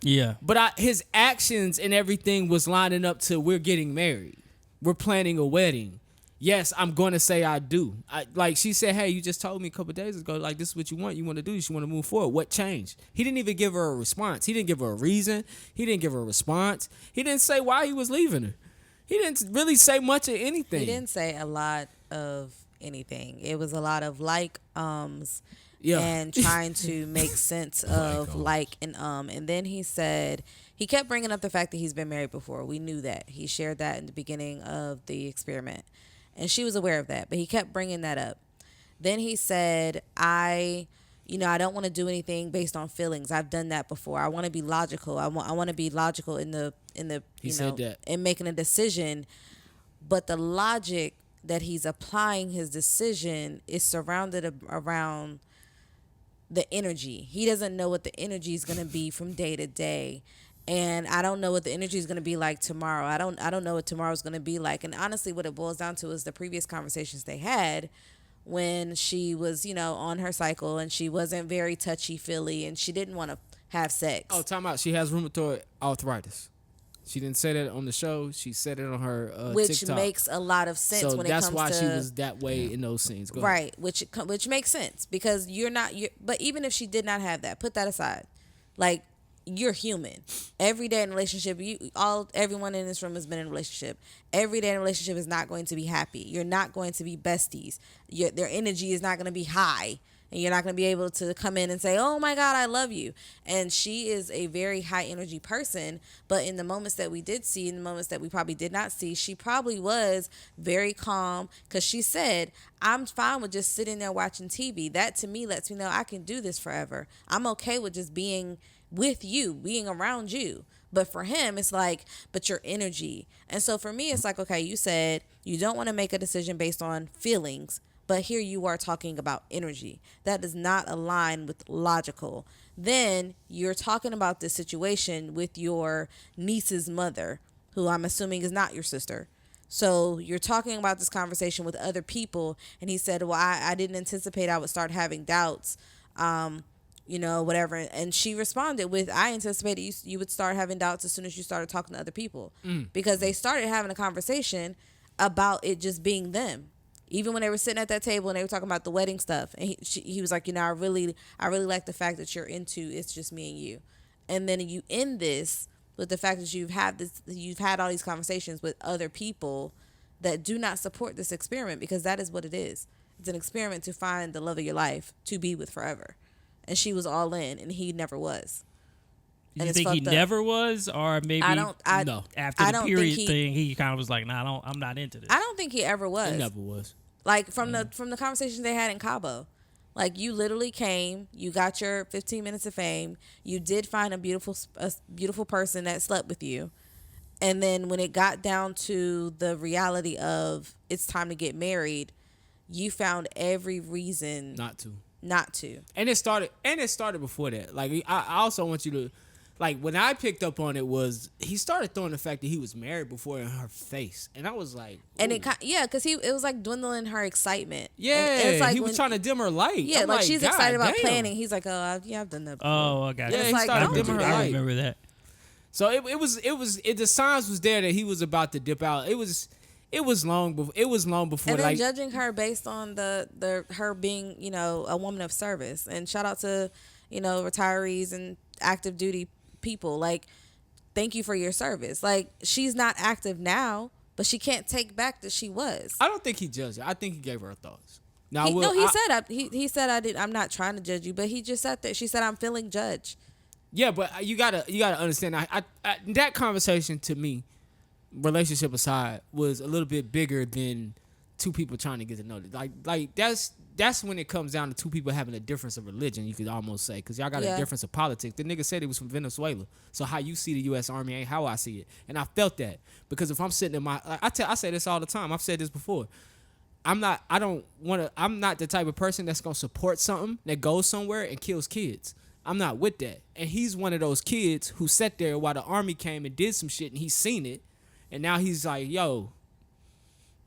Yeah. But his actions and everything was lining up to we're getting married. We're planning a wedding. Yes, I'm going to say I do. Like she said, hey, you just told me a couple days ago, like this is what you want. You want to do this. You want to move forward. What changed? He didn't even give her a response. He didn't give her a reason. He didn't give her a response. He didn't say why he was leaving her. He didn't really say much of anything. He didn't say a lot of anything. It was a lot of and trying to make sense of and then he said he kept bringing up the fact that he's been married before. We knew that. He shared that in the beginning of the experiment, and she was aware of that, but he kept bringing that up. Then he said, I don't want to do anything based on feelings. I've done that before. I want to be logical. I want to be logical in the in making a decision, but the logic that he's applying his decision is surrounded around the energy. He doesn't know what the energy is going to be from day to day. And I don't know what the energy is going to be like tomorrow. I don't know what tomorrow's going to be like. And honestly, what it boils down to is the previous conversations they had when she was, on her cycle and she wasn't very touchy-feely and she didn't want to have sex. Oh, time out. She has rheumatoid arthritis. She didn't say that on the show. She said it on her which TikTok. Makes a lot of sense when it comes to... So that's why she was that way in those scenes. Go right, ahead. Which makes sense because but even if she did not have that, put that aside. Like, you're human. Every day in a relationship, everyone in this room has been in a relationship. Every day in a relationship is not going to be happy. You're not going to be besties. Their energy is not going to be high. And you're not going to be able to come in and say, oh my God, I love you. And she is a very high energy person. But in the moments that we did see, in the moments that we probably did not see, she probably was very calm because she said, I'm fine with just sitting there watching TV. That to me lets me know I can do this forever. I'm okay with just being with you, being around you. But for him, it's like, but your energy. And so for me, it's like, okay, you said you don't want to make a decision based on feelings. But here you are talking about energy. That does not align with logical. Then you're talking about this situation with your niece's mother, who I'm assuming is not your sister. So you're talking about this conversation with other people. And he said, well, I didn't anticipate I would start having doubts, whatever. And she responded with, I anticipated you would start having doubts as soon as you started talking to other people. Because they started having a conversation about it just being them. Even when they were sitting at that table and they were talking about the wedding stuff, and he was like, I really like the fact that you're into it's just me and you, and then you end this with the fact that you've had all these conversations with other people that do not support this experiment because that is what it is. It's an experiment to find the love of your life to be with forever, and she was all in, and he never was. You think he never was, or maybe no. After the period thing, he kind of was like, "Nah, I'm not into this." I don't think he ever was. He never was. Like from the conversations they had in Cabo, like you literally came, you got your 15 minutes of fame, you did find a beautiful person that slept with you, and then when it got down to the reality of it's time to get married, you found every reason not to. And it started before that. Like I also want you to. Like, when I picked up on it was, he started throwing the fact that he was married before in her face. And I was like, ooh. And because it was like dwindling her excitement. Yeah, and it's like he was trying to dim her light. Yeah, like she's excited about planning. He's like, oh, I've done that before. Oh, I got it. Yeah, he started dimming her light. I remember that. So the signs was there that he was about to dip out. It was long before. And then judging her based on her being, a woman of service. And shout out to, retirees and active duty people, like, thank you for your service. Like, she's not active now, but she can't take back that she was. I don't think he judged her. I think he gave her thoughts. He said I'm not trying to judge you, but he just said that she said I'm feeling judged. Yeah, but you gotta understand. That conversation to me, relationship aside, was a little bit bigger than two people trying to get to know it. Like that's when it comes down to two people having a difference of religion, you could almost say, because y'all got a difference of politics. The nigga said he was from Venezuela. So how you see the U.S. Army ain't how I see it. And I felt that. Because if I'm sitting in I say this all the time. I've said this before. I'm not the type of person that's gonna support something that goes somewhere and kills kids. I'm not with that. And he's one of those kids who sat there while the army came and did some shit and he's seen it. And now he's like, yo,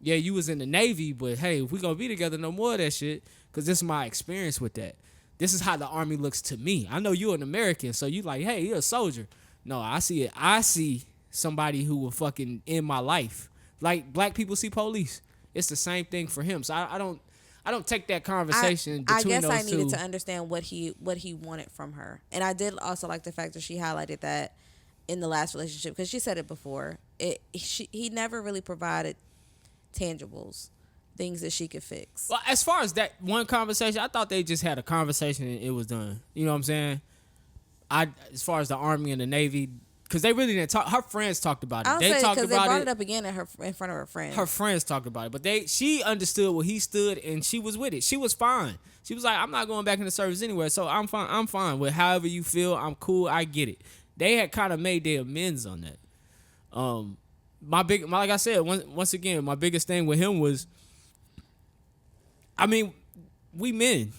yeah, you was in the Navy, but hey, if we gonna be together, no more of that shit. Cause this is my experience with that. This is how the army looks to me. I know you're an American, so you like, hey, you're a soldier. No, I see it. I see somebody who will fucking end my life. Like black people see police. It's the same thing for him. So I don't take that conversation between those two. I guess I needed to understand what he wanted from her. And I did also like the fact that she highlighted that in the last relationship, because she said it before. He never really provided tangibles, things that she could fix. Well, as far as that one conversation, I thought they just had a conversation and it was done. You know what I'm saying? As far as the Army and the Navy, because they really didn't talk. Her friends talked about it. They talked about it. They brought it up again in front of her friends. Her friends talked about it, but she understood where he stood and she was with it. She was fine. She was like, I'm not going back in the service anyway, so I'm fine. I'm fine with however you feel. I'm cool. I get it. They had kind of made their amends on that. Like I said, once again, my biggest thing with him was, I mean, we men.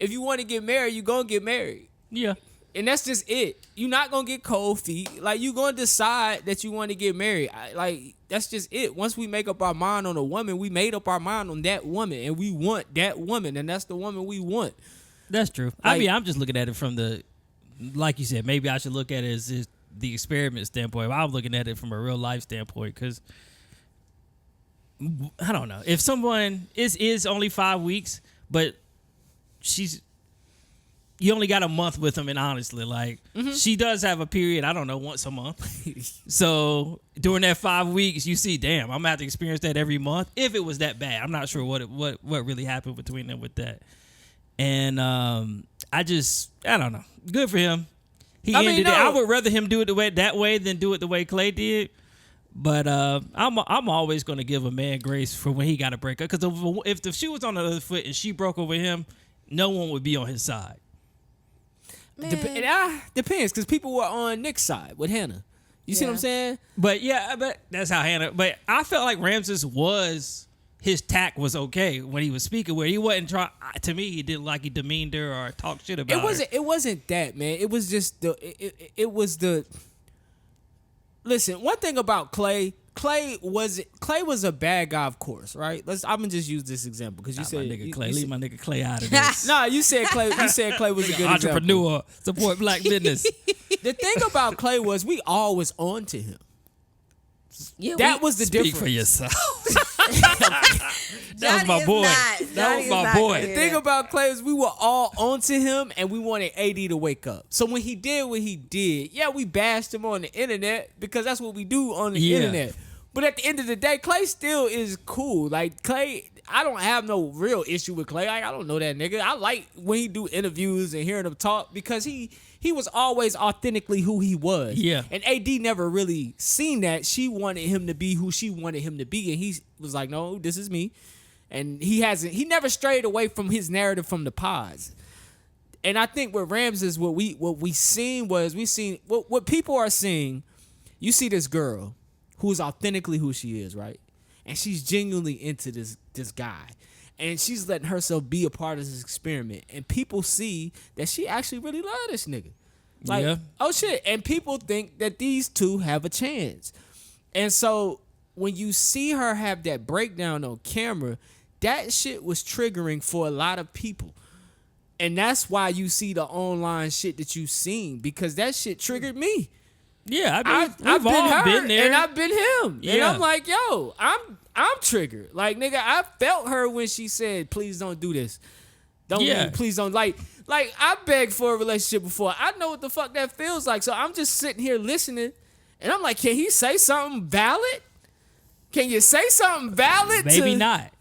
If you want to get married, you gonna get married. Yeah. And that's just it. You're not going to get cold feet. Like, you're going to decide that you want to get married. That's just it. Once we make up our mind on a woman, we made up our mind on that woman. And we want that woman. And that's the woman we want. That's true. Like, I mean, I'm just looking at it from like you said, maybe I should look at it as the experiment standpoint. I'm looking at it from a real life standpoint because, I don't know. If someone is only 5 weeks, but you only got a month with them, and honestly, like, she does have a period, I don't know, once a month. So during that 5 weeks, you see, damn, I'm gonna have to experience that every month. If it was that bad, I'm not sure what really happened between them with that. And I don't know. Good for him. He ended it. I would rather him do it that way than do it the way Clay did. But I'm always gonna give a man grace for when he got to break up, because if the shoe was on the other foot and she broke over him, no one would be on his side. Depends, because people were on Nick's side with Hannah. You see what I'm saying? But that's how Hannah. But I felt like Ramses his tact was okay when he was speaking, where he wasn't trying. To me, he didn't like he demeaned her or talked shit about her. It wasn't that, man. It was just it was the. Listen, one thing about Clay was a bad guy, of course, right? I'm gonna just use this example because you said my nigga Clay. Leave my nigga Clay out of this. Nah, you said Clay. You said Clay was a good entrepreneur. Example. Support black business. The thing about Clay was we always on to him. Yeah, that was the difference. Speak for yourself. That was my boy. That was my boy. The thing about Clay is we were all onto him and we wanted AD to wake up. So when he did what he did, yeah, we bashed him on the internet because that's what we do on the internet. But at the end of the day, Clay still is cool. Like, Clay, I don't have no real issue with Clay. Like, I don't know that nigga. I like when he do interviews and hearing him talk because he was always authentically who he was. Yeah. And AD never really seen that. She wanted him to be who she wanted him to be. And he was like, no, this is me. And he never strayed away from his narrative from the pods. And I think with Ramses, what we seen what people are seeing. You see this girl who's authentically who she is, right? And she's genuinely into this guy. And she's letting herself be a part of this experiment. And people see that she actually really loves this nigga. Like, oh shit. And people think that these two have a chance. And so when you see her have that breakdown on camera, that shit was triggering for a lot of people. And that's why you see the online shit that you've seen, because that shit triggered me. Yeah, I've been there, and I've been him, yeah. And I'm like, yo, I'm triggered. Like, nigga, I felt her when she said, "Please don't do this. Please don't like." I begged for a relationship before. I know what the fuck that feels like. So I'm just sitting here listening, and I'm like, can he say something valid? Can you say something valid? Maybe not.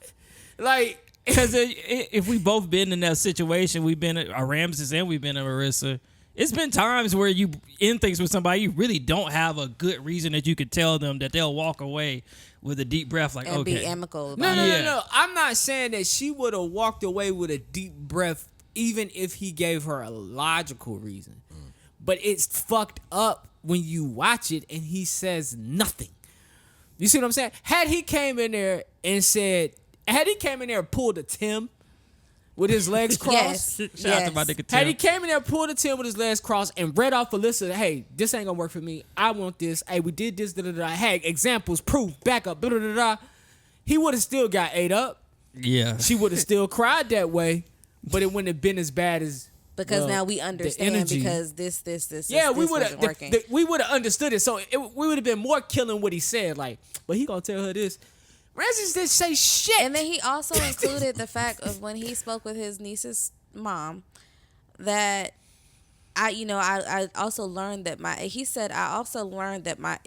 Like, because if we both been in that situation, we've been at Ramses and we've been at Marissa. It's been times where you end things with somebody, you really don't have a good reason that you could tell them that they'll walk away with a deep breath, like, and okay. be amicable about No. I'm not saying that she would have walked away with a deep breath even if he gave her a logical reason. But it's fucked up when you watch it and he says nothing. You see what I'm saying? Had he came in there and said, Had he came in there and pulled a Tim with his legs crossed. Yes. Shout out to my nigga Tim. Had he came in there, pulled a 10 with his legs crossed, and read off a list of, hey, this ain't gonna work for me. I want this. Hey, we did this. Da da da. Hey, examples, proof, backup. Da da da da. He would have still got ate up. Yeah. She would have still cried that way, but it wouldn't have been as bad as. Because well, now we the understand energy. because this. Yeah, we this would wasn't have. working. We would have understood it. So we would have been more killing what he said. Like, but he gonna tell her this. Reggie didn't say shit. And then he also included the fact of when he spoke with his niece's mom that I also learned that I also learned that my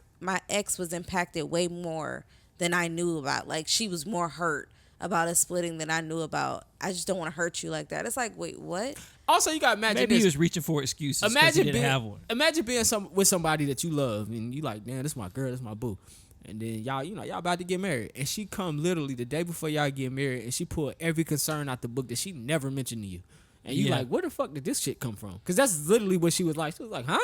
ex was impacted way more than I knew about. Like, she was more hurt about us splitting than I knew about. I just don't want to hurt you like that. It's like, wait, what? Also, you gotta imagine Maybe this. he was reaching for excuses because he didn't have one. Imagine being with somebody that you love and you like, damn, this is my girl, this is my boo. And then y'all about to get married. And she come literally the day before y'all get married and she pulled every concern out the book that she never mentioned to you. And you like, where the fuck did this shit come from? Because that's literally what she was like. She was like, huh?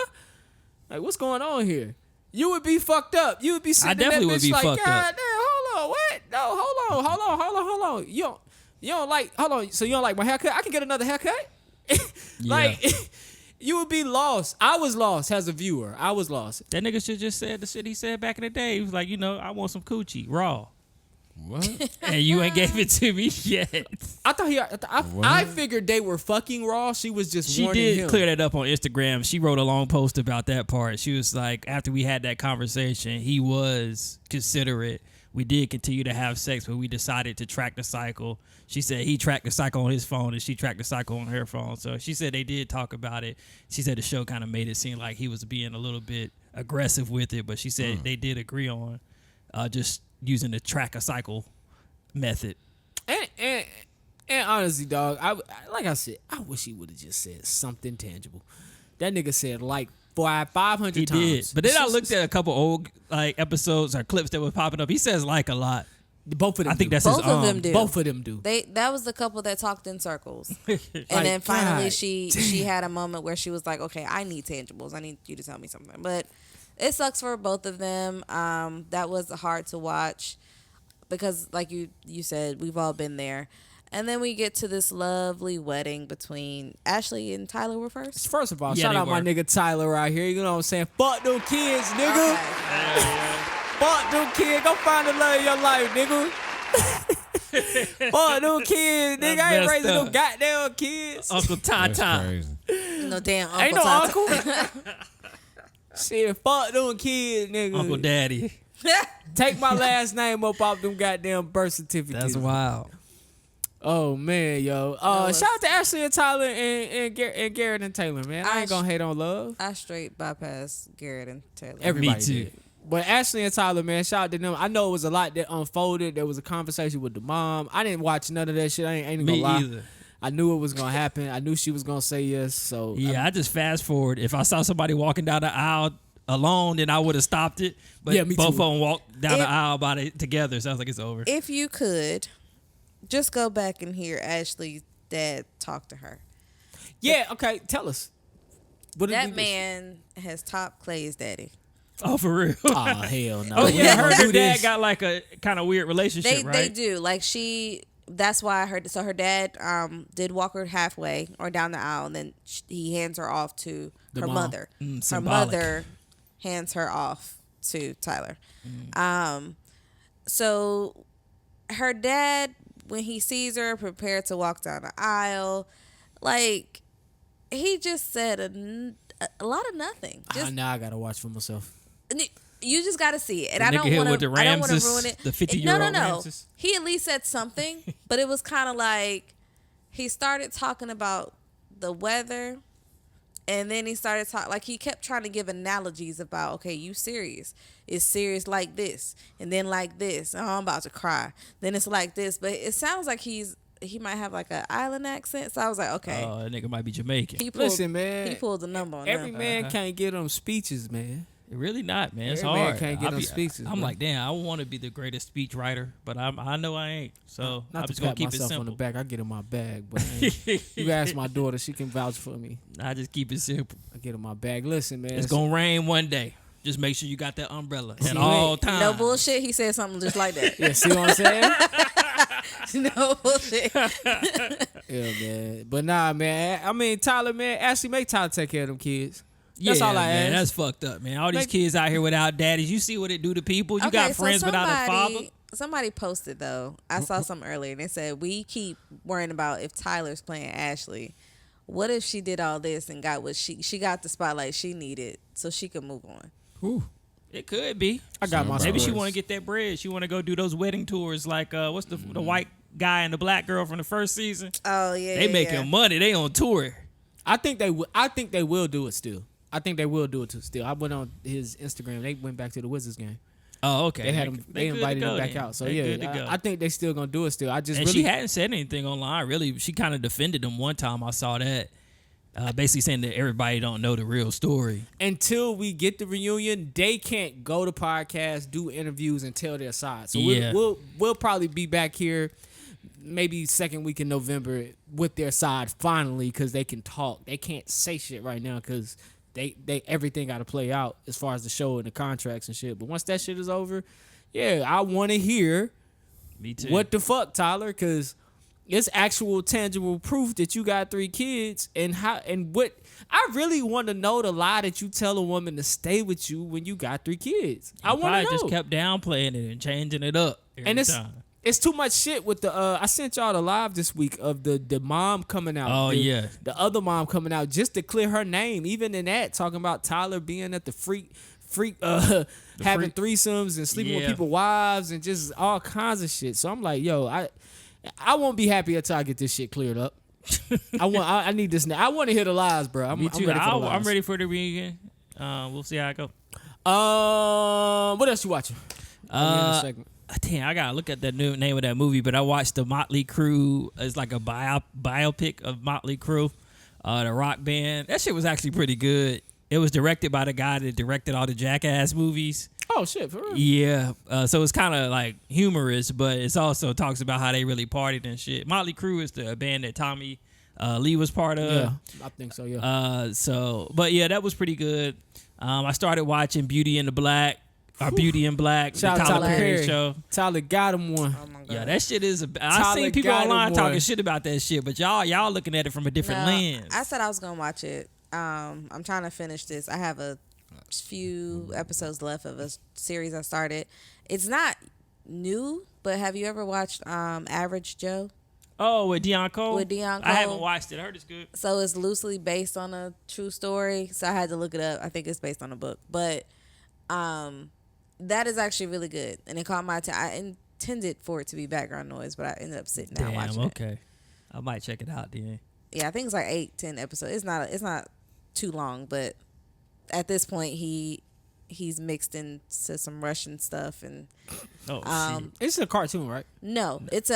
Like, what's going on here? You would be fucked up. You would be sitting in that definitely would bitch be like, fucked God up. damn, hold on, what? No, hold on. You don't like, hold on. So you don't like my haircut? I can get another haircut? Like, you would be lost. I was lost as a viewer. I was lost. That nigga should just said the shit he said back in the day. He was like, I want some coochie raw. What? And you ain't gave it to me yet. I figured they were fucking raw. She was just She warning did him. clear that up on Instagram. She wrote a long post about that part. She was like, after we had that conversation, he was considerate. We did continue to have sex, but we decided to track the cycle. She said he tracked the cycle on his phone and she tracked the cycle on her phone. So she said they did talk about it. She said the show kind of made it seem like he was being a little bit aggressive with it, but she said they did agree on just using the track a cycle method. And honestly, dog, like I said, I wish he would have just said something tangible. That nigga said like 500 He times. did. But then I looked at a couple old like episodes or clips that were popping up. He says like a lot. Both of them. I think do. that's Both his of them do. Both of them do. That was the couple that talked in circles. And Like, then finally God she had a moment where she was like, okay, I need tangibles. I need you to tell me something. But it sucks for both of them. That was hard to watch because like you said, we've all been there. And then we get to this lovely wedding between Ashley and Tyler were first. First of all, Yeah, shout they out my were. nigga Tyler out here. You know what I'm saying? Fuck them kids, nigga. Okay. Fuck them kids. Go find the love of your life, nigga. Fuck them kids, nigga. I ain't messed raising up. no goddamn kids. Uncle That's Tata. crazy. No damn uncle. Ain't no Tata. uncle. Shit, fuck them kids, nigga. Uncle Daddy. Take my last name up off them goddamn birth certificates. That's wild. Oh man, yo. Shout out to Ashley and Tyler and Garrett and Taylor, man. I ain't gonna hate on love. I straight bypass Garrett and Taylor. Everybody Me too. did. But Ashley and Tyler, man, shout out to them. I know it was a lot that unfolded. There was a conversation with the mom. I didn't watch none of that shit. I ain't Me gonna lie. either. I knew it was gonna happen. I knew she was gonna say yes. So Yeah, I just fast forward. If I saw somebody walking down the aisle alone, then I would have stopped it. But Yeah, me both too. of them walked down the aisle by it together. Sounds like it's over. If you could, just go back and hear Ashley's dad talk to her. yeah, okay. Tell us. What did That we do? man has topped Clay's daddy. Oh, for real? Oh hell no. Oh, We yeah, ain't her gonna and her do dad this. got like a kind of weird relationship, right? They do. Like that's why her dad did walk her halfway or down the aisle, and then he hands her off to The her mom. mother. Her symbolic. mother hands her off to Tyler. So her dad, when he sees her prepared to walk down the aisle, like he just said a lot of nothing. Just Now I gotta watch for myself. you just got to see it, and The I nigga don't here want with the to. I don't want to Ramses, ruin it. the 50-year-old No. Ramses. He at least said something, but it was kind of like he started talking about the weather, and then he started talking like he kept trying to give analogies about, okay, you serious? It's serious like this, and then like this. Oh, I'm about to cry. Then it's like this, but it sounds like he might have like an island accent. So I was like, okay, That nigga might be Jamaican. he pulled, Listen, man. he pulled the number on Every them. man can't get them speeches, man. Really not, man. It's Every man hard. can't get I them be- speeches, I'm bro. like, damn, I want to be the greatest speech writer, but I know I ain't. So Not I'm to just gonna pat keep it myself on the simple. back. I get in my bag, but you ask my daughter, she can vouch for me. I just keep it simple. I get in my bag. Listen, man. It's gonna rain one day. Just make sure you got that umbrella at See, all times. No bullshit. He said something just like that. Yeah, see what I'm saying? No bullshit. Yeah, man. But nah, man. I mean, Tyler, man. Ashley, make Tyler take care of them kids. That's all I man, ask. that's fucked up, man. All these kids out here without daddies. You see what it do to people. You got friends without a father. Somebody posted though. I saw something earlier and they said we keep worrying about if Tyler's playing Ashley. What if she did all this and got what she got the spotlight she needed so she could move on? Ooh. It could be. I got my Maybe she stories. want to get that bread. She want to go do those wedding tours like what's the white guy and the black girl from the first season? Oh yeah, They making money. They on tour. I think they will do it still. I think they will do it still. I went on his Instagram. They went back to the Wizards game. Oh, okay. They had him. They invited him back out. So yeah, I think they still gonna do it still. I just and really she hadn't said anything online. Really, she kind of defended him one time. I saw that, basically saying that everybody don't know the real story. Until we get the reunion, they can't go to podcasts, do interviews, and tell their side. So Yeah. we'll probably be back here, maybe second week in November with their side finally, because they can talk. They can't say shit right now because they everything got to play out as far as the show and the contracts and shit. But once that shit is over, yeah, I want to hear Me too. what the fuck, Tyler, because it's actual tangible proof that you got 3 kids and what I really want to know the lie that you tell a woman to stay with you when you got 3 kids. I want to know. Just kept downplaying it and changing it up every time. It's too much shit with the I sent y'all the live this week of the mom coming out. Oh, yeah. The other mom coming out just to clear her name. Even in that, talking about Tyler being at the freak having threesomes and sleeping with people's wives and just all kinds of shit. So I'm like, yo, I won't be happy until I get this shit cleared up. I need this now. I want to hear the lies, bro. Me too. I'm ready for the lies. I'm ready for the reunion. We'll see how it go. What else you watching? Damn, I gotta look at the new name of that movie, but I watched the Motley Crue. It's like a biopic of Motley Crue, the rock band. That shit was actually pretty good. It was directed by the guy that directed all the Jackass movies. Oh shit, for real? Yeah, so it's kind of like humorous, but it also talks about how they really partied and shit. Motley Crue is the band that Tommy Lee was part of. Yeah, I think so. Yeah. But yeah, that was pretty good. I started watching Beauty in Black, the Shout out Tyler Tyler Perry Perry. show. Tyler got him one. Oh my God. Yeah, that shit is. I Tyler seen people got him online one. talking shit about that shit, but y'all looking at it from a different lens. I said I was gonna watch it. I'm trying to finish this. I have a few episodes left of a series I started. It's not new, but have you ever watched Average Joe? Oh, with Deion Cole? With Deion I haven't Cole. watched it. I heard it's good. So it's loosely based on a true story. So I had to look it up. I think it's based on a book, but that is actually really good, and it caught my attention. I intended for it to be background noise, but I ended up sitting down watching it. Okay. I might check it out then. Yeah, I think it's like 8-10 episodes. It's not too long, but at this point he's mixed into some Russian stuff and shit. It's a cartoon, right? no, it's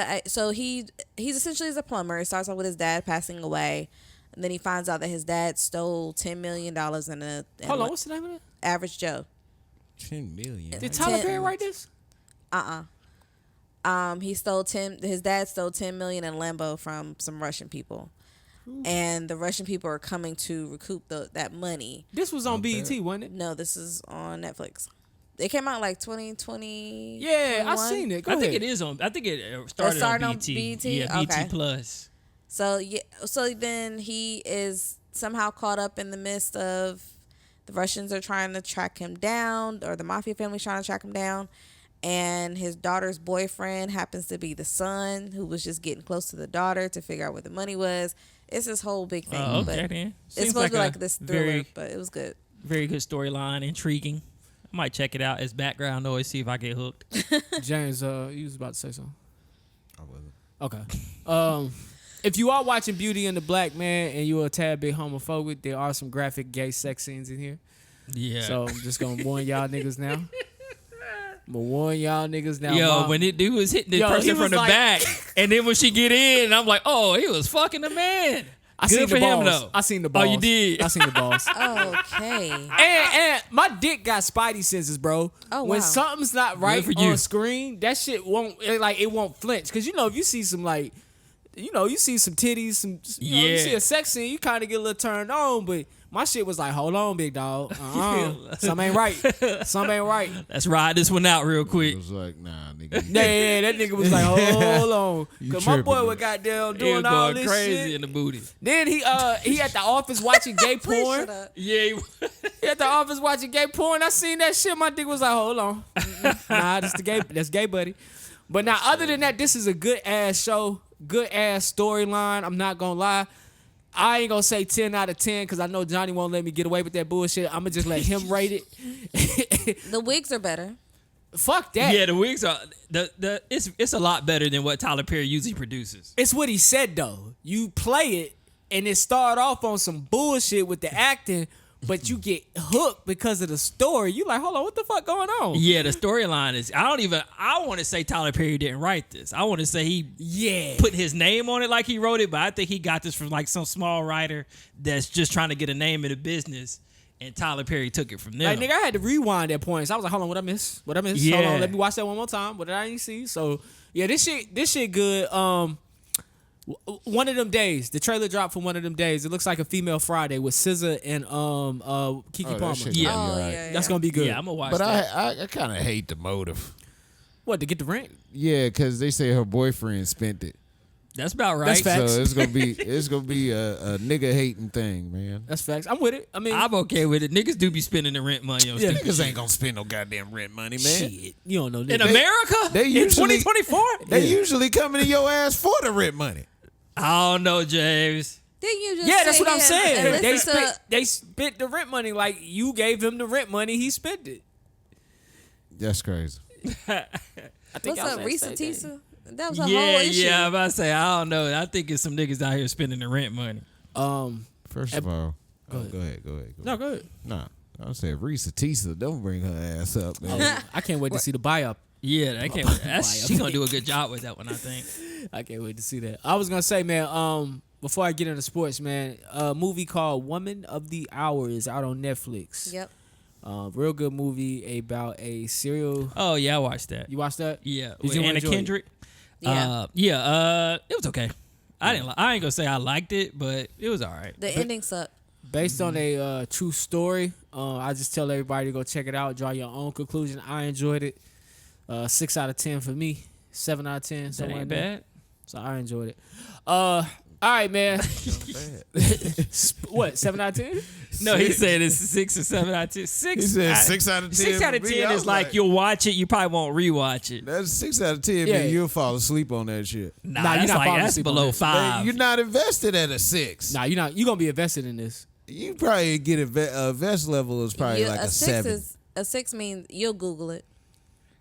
he's essentially a plumber. It starts off with his dad passing away, and then he finds out that his dad stole $10 million in Hold on, what's the name of it? Average Joe. 10 million. Did Tyler Perry write this? His dad stole $10 million in Lambo from some Russian people. And the Russian people are coming to recoup that money. This was on BET, wasn't it? No, this is on Netflix. It came out like 2020. Yeah, I seen it. Go I ahead. think it is on. I think it started on BT. BET? Yeah, Okay. BT Plus. So then he is somehow caught up in the midst of the Russians are trying to track him down, or the mafia family's trying to track him down. And his daughter's boyfriend happens to be the son who was just getting close to the daughter to figure out where the money was. It's this whole big thing. Okay, but then. it's Seems supposed to be a like this thriller, very, but it was good. very good storyline, intriguing. I might check it out as background noise, see if I get hooked. James, you was about to say something. I wasn't. Okay. If you are watching Beauty and the Black, man, and you're a tad bit homophobic, there are some graphic gay sex scenes in here. Yeah. So I'm just gonna warn y'all niggas now. Yo, Mom. when it dude was hitting the Yo, he person was from the like- back, and then when she get in, I'm like, oh, he was fucking the man. I Good seen for the balls. him though. I seen the balls. Oh, you did? I seen the balls. Okay. And my dick got spidey senses, bro. Oh, When wow. something's not right for you. on screen, that shit it won't flinch. Cause if you see some you see some titties, you Yeah. see a sex scene, you kind of get a little turned on. But My shit was like, hold on, big dog. Something ain't right. Something ain't right. Let's ride this one out real It quick. was like, nah, nigga. Yeah, that nigga was like, hold on. You Cause my boy tripping. was goddamn He doing was all going this crazy shit. in the booty. Then he at the office watching gay Please porn. shut up. Yeah, He at the office watching gay porn. I seen that shit. My dick was like, hold on. Nah, that's gay, buddy. But now, other than that, this is a good ass show, good ass storyline. I'm not gonna lie. I ain't gonna say 10 out of 10 because I know Johnny won't let me get away with that bullshit. I'm gonna just let him rate it. The wigs are better. Fuck that. yeah. The wigs are it's a lot better than what Tyler Perry usually produces. It's what he said though. You play it and it start off on some bullshit with the acting, but you get hooked because of the story. You like, hold on, what the fuck going on? Yeah, the storyline is. I want to say Tyler Perry didn't write this. I want to say he put his name on it like he wrote it, but I think he got this from like some small writer that's just trying to get a name in the business, and Tyler Perry took it from there. Like, nigga, I had to rewind at points. I was like, hold on, what I miss? What I miss? Yeah. Hold on, let me watch that one more time. What did I ain't see? So yeah, this shit good. One of them days, the trailer dropped for one of them days. It looks like a female Friday with SZA and Keke that Palmer. shit Yeah. gonna be Oh, alright. yeah. That's gonna be good. Yeah, I'm gonna watch But that. I kind of hate the motive. What, to get the rent? Yeah, because they say her boyfriend spent it. That's about right. That's facts. So it's gonna be a nigga hating thing, man. That's facts. I'm with it. I mean, I'm okay with it. Niggas do be spending the rent money on Yeah, stupid Niggas shit. ain't gonna spend no goddamn rent money, man. shit. You don't know In niggas. America? they in usually- 2024? They usually coming to your ass for the rent money. I don't know, James. Didn't you just Yeah, that's sit what I'm here saying. and listen to- They spent the rent money like you gave him the rent money. He spent it. That's crazy. I think What's y'all up, said Risa the same thing. Tisa? That was a whole Yeah, issue. yeah. I'm about to say, I don't know. I think it's some niggas out here spending the rent money. First of all, go ahead. No, go ahead. Nah, I said Risa Tisa, don't bring her ass up, man. I can't wait to see the biop. Yeah, that can't. She gonna do a good job with that one, I think. I can't wait to see that. I was gonna say, man. Before I get into sports, man, a movie called Woman of the Hour is out on Netflix. Yep. Real good movie about a serial. Oh yeah, I watched that. You watched that? Yeah, Did with you Anna enjoy it? Kendrick. Yeah. It was okay. I ain't gonna say I liked it, but it was all right. The ending sucked. Based on a true story. I just tell everybody to go check it out. Draw your own conclusion. I enjoyed it. 6 out of 10 for me. 7 out of 10. That Something ain't like that. bad. So I enjoyed it. All right, man. What? 7 out of 10? No, he said it's 6 or 7 out of 10. He said 6 out of 10. 6 out of for me. 10 I is was like you'll watch it, you probably won't rewatch it. That's 6 out of 10. Yeah. Man, you'll fall asleep on that shit. Nah, Nah, you're that's not like falling that's asleep on below that. 5. Man, you're not invested at a 6. Nah, you're not. You're gonna be invested in this. You probably get a vest level is probably like a 7. A 6 means you'll Google it.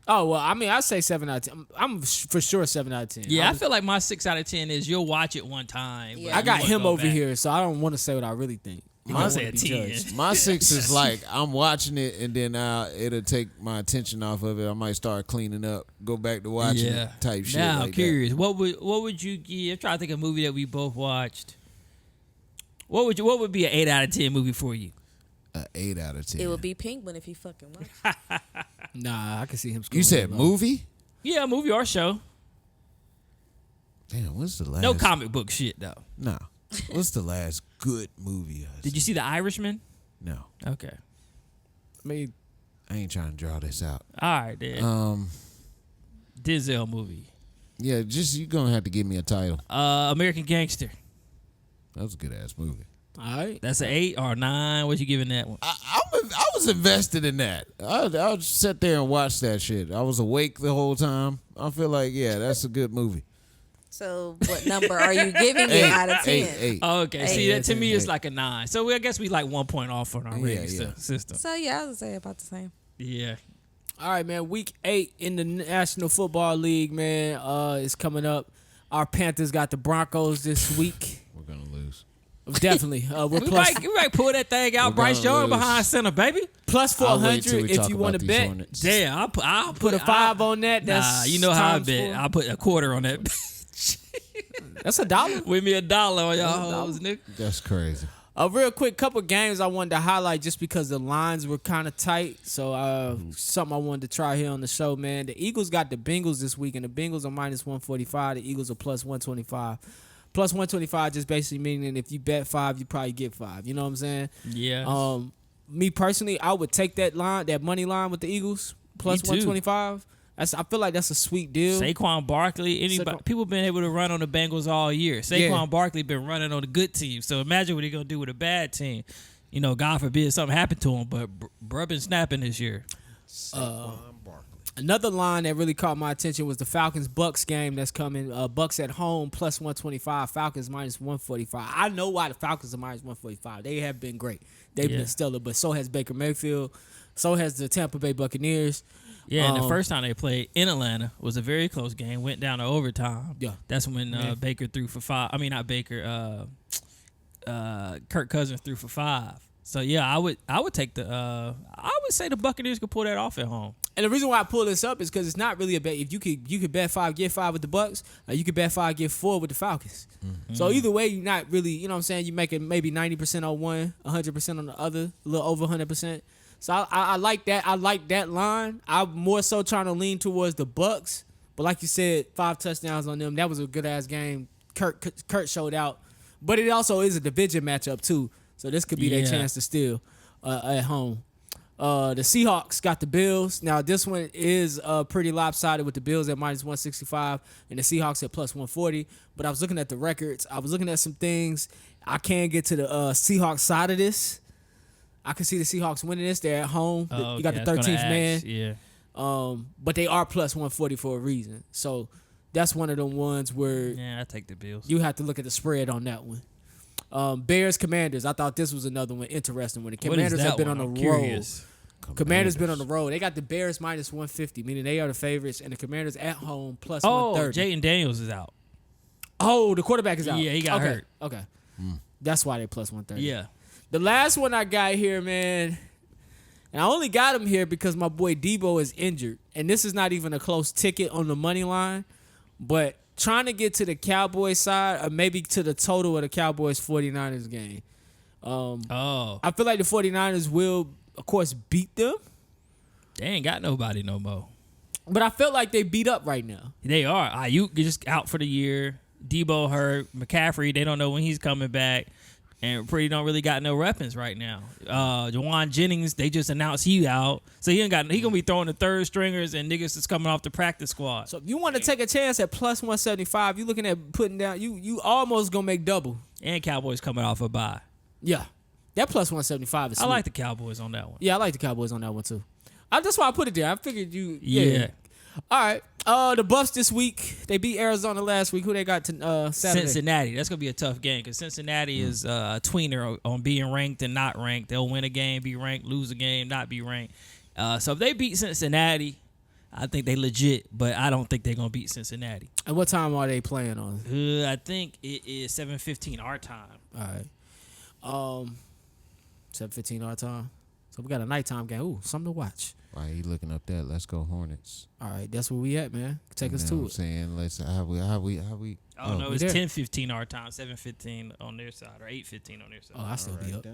Oh well, I mean, I say 7 out of 10. I'm for sure 7 out of 10. Yeah, I feel like my 6 out of 10 is you'll watch it one time. Yeah. but I you got won't him go over back. here, so I don't want to say what I really think. I I'll don't say wanna a be 10. judged. My 6 is like I'm watching it and then it'll take my attention off of it. I might start cleaning up, go back to watching it type shit. Now like I'm curious. What would you give? I'm trying to think of a movie that we both watched. What would be an 8 out of 10 movie for you? That. 8 out of 10. It would be Penguin if you fucking watch. Nah, I can see him. You said scoring movie? Yeah, a movie or show. Damn, what's the last? No comic book shit though. Nah. What's the last good movie? Did you see The Irishman? No. Okay. I mean, I ain't trying to draw this out. All right, then. Denzel movie. Yeah, just you gonna have to give me a title. American Gangster. That was a good ass movie. all right. That's an 8 or 9. What you giving that one? I was invested in that. I would sit there and watch that shit. I was awake the whole time. I feel like that's a good movie. So what number are you giving it out of 10? 8. Oh, okay. See, that to me eight. is like a 9. So I guess we like 1 point off on our rating yeah. system. So yeah, I would say about the same. Yeah. All right, man. Week 8 in the National Football League, man, is coming up. Our Panthers got the Broncos this week. We're gonna lose. Definitely. We're We plus might pull that thing out. We're Bryce gonna Young lose. behind center, baby. plus I'll wait till 400 we if talk you about want to these bet. Hornets. Damn, I'll Put a 5 on that. Nah, That's you know how I times bet. 4. I'll put a quarter on that. That's $1. With me $1 on y'all hoes, nigga. That's crazy. A real quick couple games I wanted to highlight just because the lines were kind of tight. So something I wanted to try here on the show, man. The Eagles got the Bengals this week, and the Bengals are minus 145. The Eagles are plus 125. Plus 125 just basically meaning if you bet 5, you probably get 5. You know what I'm saying? Yeah. Me personally, I would take that money line with the Eagles plus 125. I feel like that's a sweet deal. Saquon Barkley, people been able to run on the Bengals all year. Saquon Barkley been running on a good team. So imagine what he gonna do with a bad team. You know, God forbid something happened to him, but bruh been snapping this year. Saquon Barkley. Another line that really caught my attention was the Falcons-Bucks game that's coming. Bucks at home plus 125. Falcons minus 145. I know why the Falcons are minus 145. They have been great. They've been stellar, but so has Baker Mayfield. So has the Tampa Bay Buccaneers. Yeah, and the first time they played in Atlanta was a very close game. Went down to overtime. Yeah. That's when Baker threw for 5. I mean, not Baker. Kirk Cousins threw for 5. So yeah, I would take the. I would say the Buccaneers could pull that off at home. And the reason why I pull this up is because it's not really a bet. If you could bet 5, get 5 with the Bucks, or you could bet 5, get 4 with the Falcons. Mm-hmm. So either way, you're not really, you know what I'm saying. You're making maybe 90% on one, 100% on the other, a little over 100%. So I like that. I like that line. I'm more so trying to lean towards the Bucks. But like you said, 5 touchdowns on them. That was a good ass game. Kurt showed out. But it also is a division matchup too. So this could be their chance to steal at home. The Seahawks got the Bills. Now this one is pretty lopsided with the Bills at minus 165 and the Seahawks at plus 140. But I was looking at the records. I was looking at some things. I can't get to the Seahawks side of this. I can see the Seahawks winning this. They're at home. You got the 13th man. Yeah. But they are plus 140 for a reason. So that's one of them ones where I take the Bills. You have to look at the spread on that one. Bears Commanders. I thought this was another one interesting when the Commanders have been on the road. Commanders been on the road. They got the Bears minus 150, meaning they are the favorites, and the Commanders at home plus 130. Jayden Daniels is out. Oh, the quarterback is out. Yeah, he got hurt. Okay. That's why they plus 130. Yeah. The last one I got here, man, and I only got him here because my boy Debo is injured, and this is not even a close ticket on the money line, but trying to get to the Cowboys side or maybe to the total of the Cowboys-49ers game. I feel like the 49ers will, of course, beat them. They ain't got nobody no more. But I feel like they beat up right now. They are. Ayuk just out for the year. Debo hurt. McCaffrey, they don't know when he's coming back. And Pretty don't really got no weapons right now. Jawan Jennings, they just announced he out. So he gonna be throwing the third stringers and niggas that's coming off the practice squad. So if you want to take a chance at plus 175, you looking at putting down, you almost gonna make double. And Cowboys coming off a bye. Yeah. That plus 175 is sweet. I like the Cowboys on that one. Yeah, I like the Cowboys on that one too. That's why I put it there. I figured you. Yeah. All right. The Buffs this week. They beat Arizona last week. Who they got to Saturday? Cincinnati. That's going to be a tough game because Cincinnati is a tweener on being ranked and not ranked. They'll win a game, be ranked, lose a game, not be ranked. So if they beat Cincinnati, I think they legit, but I don't think they're going to beat Cincinnati. And what time are they playing on? I think it is 7:15 our time. All right. 7:15 our time. So we got a nighttime game. Ooh, something to watch. Why you looking up that? Let's go Hornets. All right, that's where we at, man. Take us to I'm it. saying, let's how we. Oh no, it's 10:15 our time, 7:15 on their side, or 8:15 on their side. Oh, I still be up.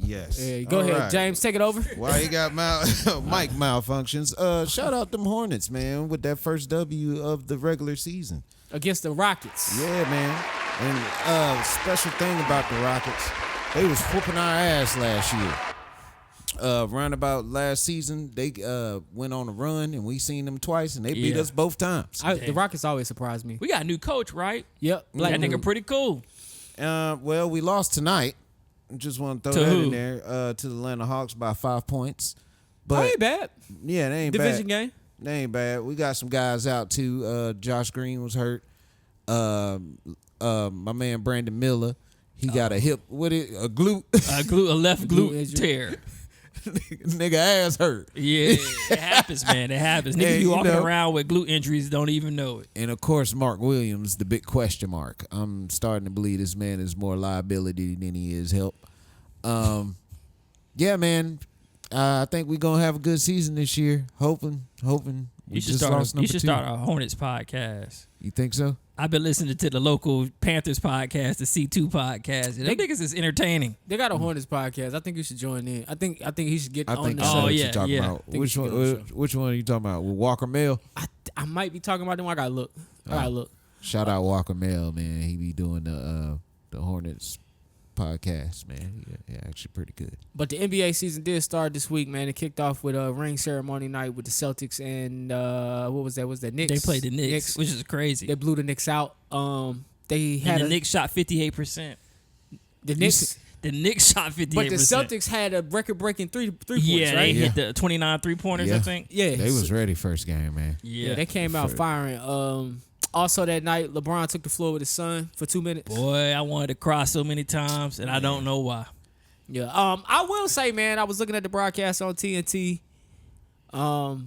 Yes. Yeah, go ahead, right. James. Take it over. Why you got mic malfunctions? Shout out them Hornets, man, with that first W of the regular season Against the Rockets. Yeah, man. And special thing about the Rockets, they was whooping our ass last year. Round about last season, they went on a run, and we seen them twice, and they beat us both times. The Rockets always surprise me. We got a new coach, right? Yep. That nigga pretty cool. Well, we lost tonight. Just want to throw that in there to the Atlanta Hawks by 5 points. But ain't bad. Yeah, they ain't Division bad. game. They ain't bad. We got some guys out too. Josh Green was hurt. My man Brandon Miller, he got a hip. A glute. A left glute tear. Nigga ass hurt. Yeah, it happens, man. It happens. Niggas be walking around with glute injuries, don't even know it. And of course, Mark Williams, the big question mark. I'm starting to believe this man is more liability than he is help. Yeah, man. I think we're gonna have a good season this year. Hoping. You should start a Hornets podcast. You think so? I've been listening to the local Panthers podcast, the C2 podcast. Them niggas is entertaining. They got a Hornets podcast. I think you should join in. I think he should get on the show. show. About. Which one are you talking about? With Walker Mill? I might be talking about them. I gotta look. Shout out Walker Mel, man. He be doing the Hornets podcast, man. Yeah, actually pretty good. But the NBA season did start this week, man. It kicked off with a ring ceremony night with the Celtics and what was that? Was that Knicks? They played the Knicks, which is crazy. They blew the Knicks out. They had the Knicks shot 58%. The Knicks. The Knicks shot 58%. But the Celtics had a record-breaking three points, yeah, right? They hit the 29 three-pointers, I think. Yeah. They was ready first game, man. Yeah, they came out firing. Also that night, LeBron took the floor with his son for 2 minutes. Boy, I wanted to cry so many times, and I don't know why. Yeah. I will say, man, I was looking at the broadcast on TNT. I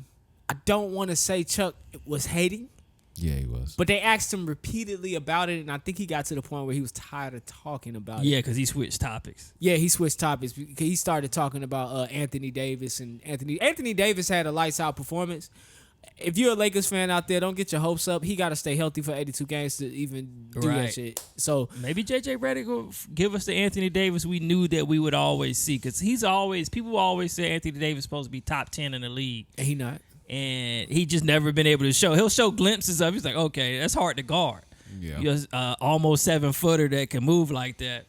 don't want to say Chuck was hating. Yeah, he was. But they asked him repeatedly about it, and I think he got to the point where he was tired of talking about it. Yeah, because he switched topics. Yeah, he switched topics. He started talking about Anthony Davis. And Anthony Davis had a lights-out performance. If you're a Lakers fan out there, don't get your hopes up. He got to stay healthy for 82 games to even do that shit. So maybe JJ Redick will give us the Anthony Davis we knew that we would always see. Because people always say Anthony Davis is supposed to be top 10 in the league. And he not. And he just never been able to show. He'll show glimpses of. He's like, okay, that's hard to guard. Yeah, You're almost 7-footer that can move like that.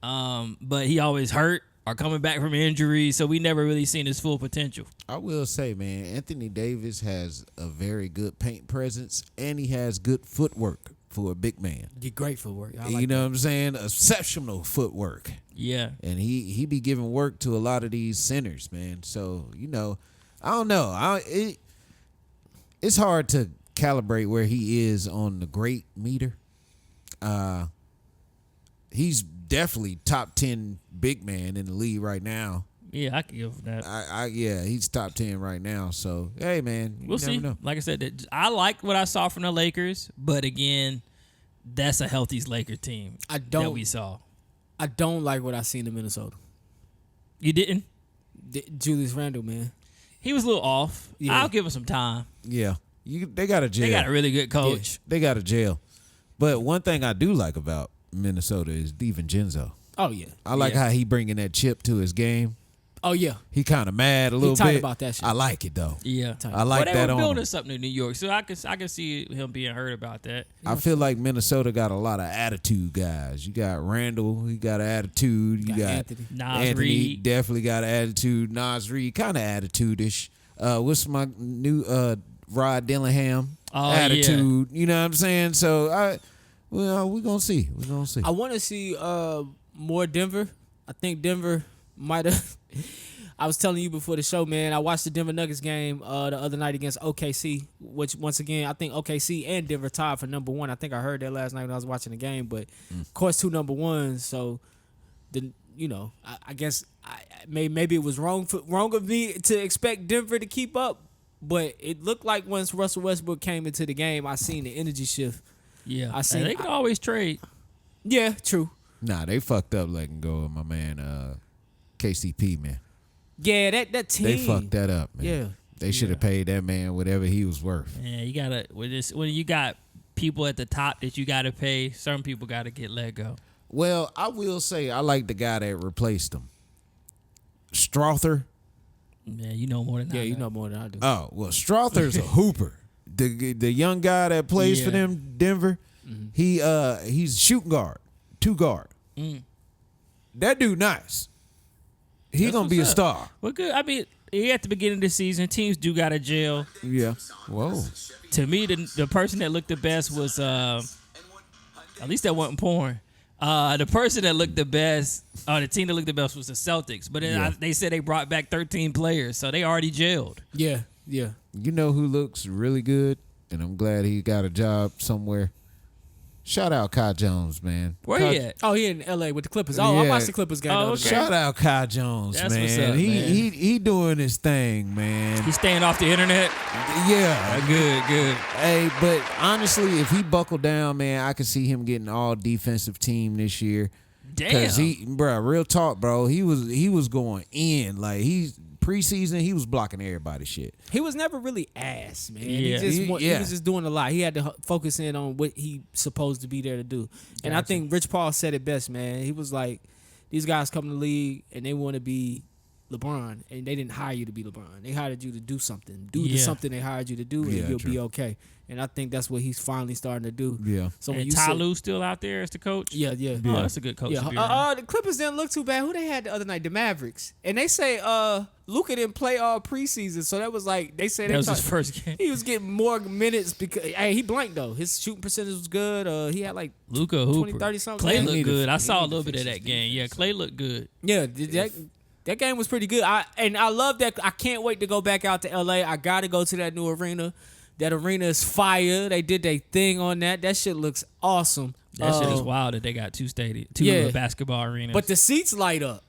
But he always hurt or coming back from injury, so we never really seen his full potential. I will say, man, Anthony Davis has a very good paint presence, and he has good footwork for a big man. Get great footwork. You know what I'm saying? Exceptional footwork. Yeah. And he be giving work to a lot of these centers, man. So, I don't know. It's hard to calibrate where he is on the great meter. He's definitely top 10 big man in the league right now. Yeah, I can give that. Yeah, he's top 10 right now. So, hey, man, we'll see. Know. Like I said, I like what I saw from the Lakers, but again, that's a healthy Lakers team that we saw. I don't like what I seen in Minnesota. You didn't? Julius Randle, man. He was a little off. Yeah. I'll give him some time. Yeah. They got a jail. They got a really good coach. Yeah, they got a jail. But one thing I do like about Minnesota is DiVincenzo. Oh, yeah. I like how he bringing that chip to his game. Oh, yeah. He kind of mad a little tight bit. about that shit. I like it, though. Yeah. I like that on him. They were building something in New York, so I can see him being hurt about that. I feel like Minnesota got a lot of attitude guys. You got Randall, he got an attitude. You got Nas Reed. Definitely got an attitude. Nas Reed, kind of attitude-ish. What's my new Rod Dillingham? Attitude. Yeah. You know what I'm saying? So, we're going to see. We're going to see. I want to see more Denver. I think Denver might have. I was telling you before the show, man, I watched the Denver Nuggets game the other night against OKC, which, once again, I think OKC and Denver tied for number one. I think I heard that last night when I was watching the game. But, of course, 2 number ones. So, I guess maybe it was wrong of me to expect Denver to keep up. But it looked like once Russell Westbrook came into the game, I seen the energy shift. Yeah. They can always trade. Yeah, true. Nah, they fucked up letting go of my man KCP, man. Yeah, that team. They fucked that up, man. Yeah. They should have paid that man whatever he was worth. Yeah, you gotta when you got people at the top that you gotta pay, certain people gotta get let go. Well, I will say I like the guy that replaced him. Strother. Yeah, you know more than I do. Yeah, you know more than I do. Oh, well, Strother's a hooper. The young guy that plays for them, Denver, he's shooting guard, 2 guard. That dude nice. He gonna be a star. Well, good. I mean, at the beginning of the season, teams do got a jail. Yeah. Whoa. To me, the person that looked the best was at least that wasn't porn. The person that looked the best, the team that looked the best was the Celtics. But then they said they brought back 13 players, so they already jailed. Yeah. You know who looks really good, and I'm glad he got a job somewhere. Shout out Kai Jones, man. Where he at? Oh, he in L.A. with the Clippers. Oh, I Yeah. watched the Clippers game. Okay. Shout out Kai Jones, That's man. what's up, He doing his thing, man. He's staying off the internet. Yeah. Good. Hey, but honestly, if he buckled down, man, I could see him getting all defensive team this year. Damn. Real talk, bro. He was going in. Like, preseason, he was blocking everybody's shit. He was never really ass, man. Yeah. He was just doing a lot. He had to focus in on what he supposed to be there to do. And I think Rich Paul said it best, man. He was like, these guys come to the league and they want to be LeBron, and they didn't hire you to be LeBron. They hired you to do something. Do Yeah. something they hired you to do, and Yeah, you'll true. be okay. And I think that's what he's finally starting to do. Yeah. So when And you Ty said, Lue still out there as the coach? yeah, yeah, Oh, that's a good coach. yeah. to be around. The Clippers didn't look too bad. Who they had the other night? The Mavericks. And they say Luka didn't play all preseason, so that was like they say That was his first game. he was getting more minutes because he blanked though. His shooting percentage was good. He had like Luka 20, Hooper. 30 something. Clay He looked need to- good. I he saw a need to little bit fix of that his game. Yeah, defense. Clay looked good. Yeah, that game was pretty good. I love that. I can't wait to go back out to LA. I gotta go to that new arena. That arena is fire. They did their thing on that. That shit looks awesome. That shit is wild that they got two Yeah. basketball arenas. But the seats light up.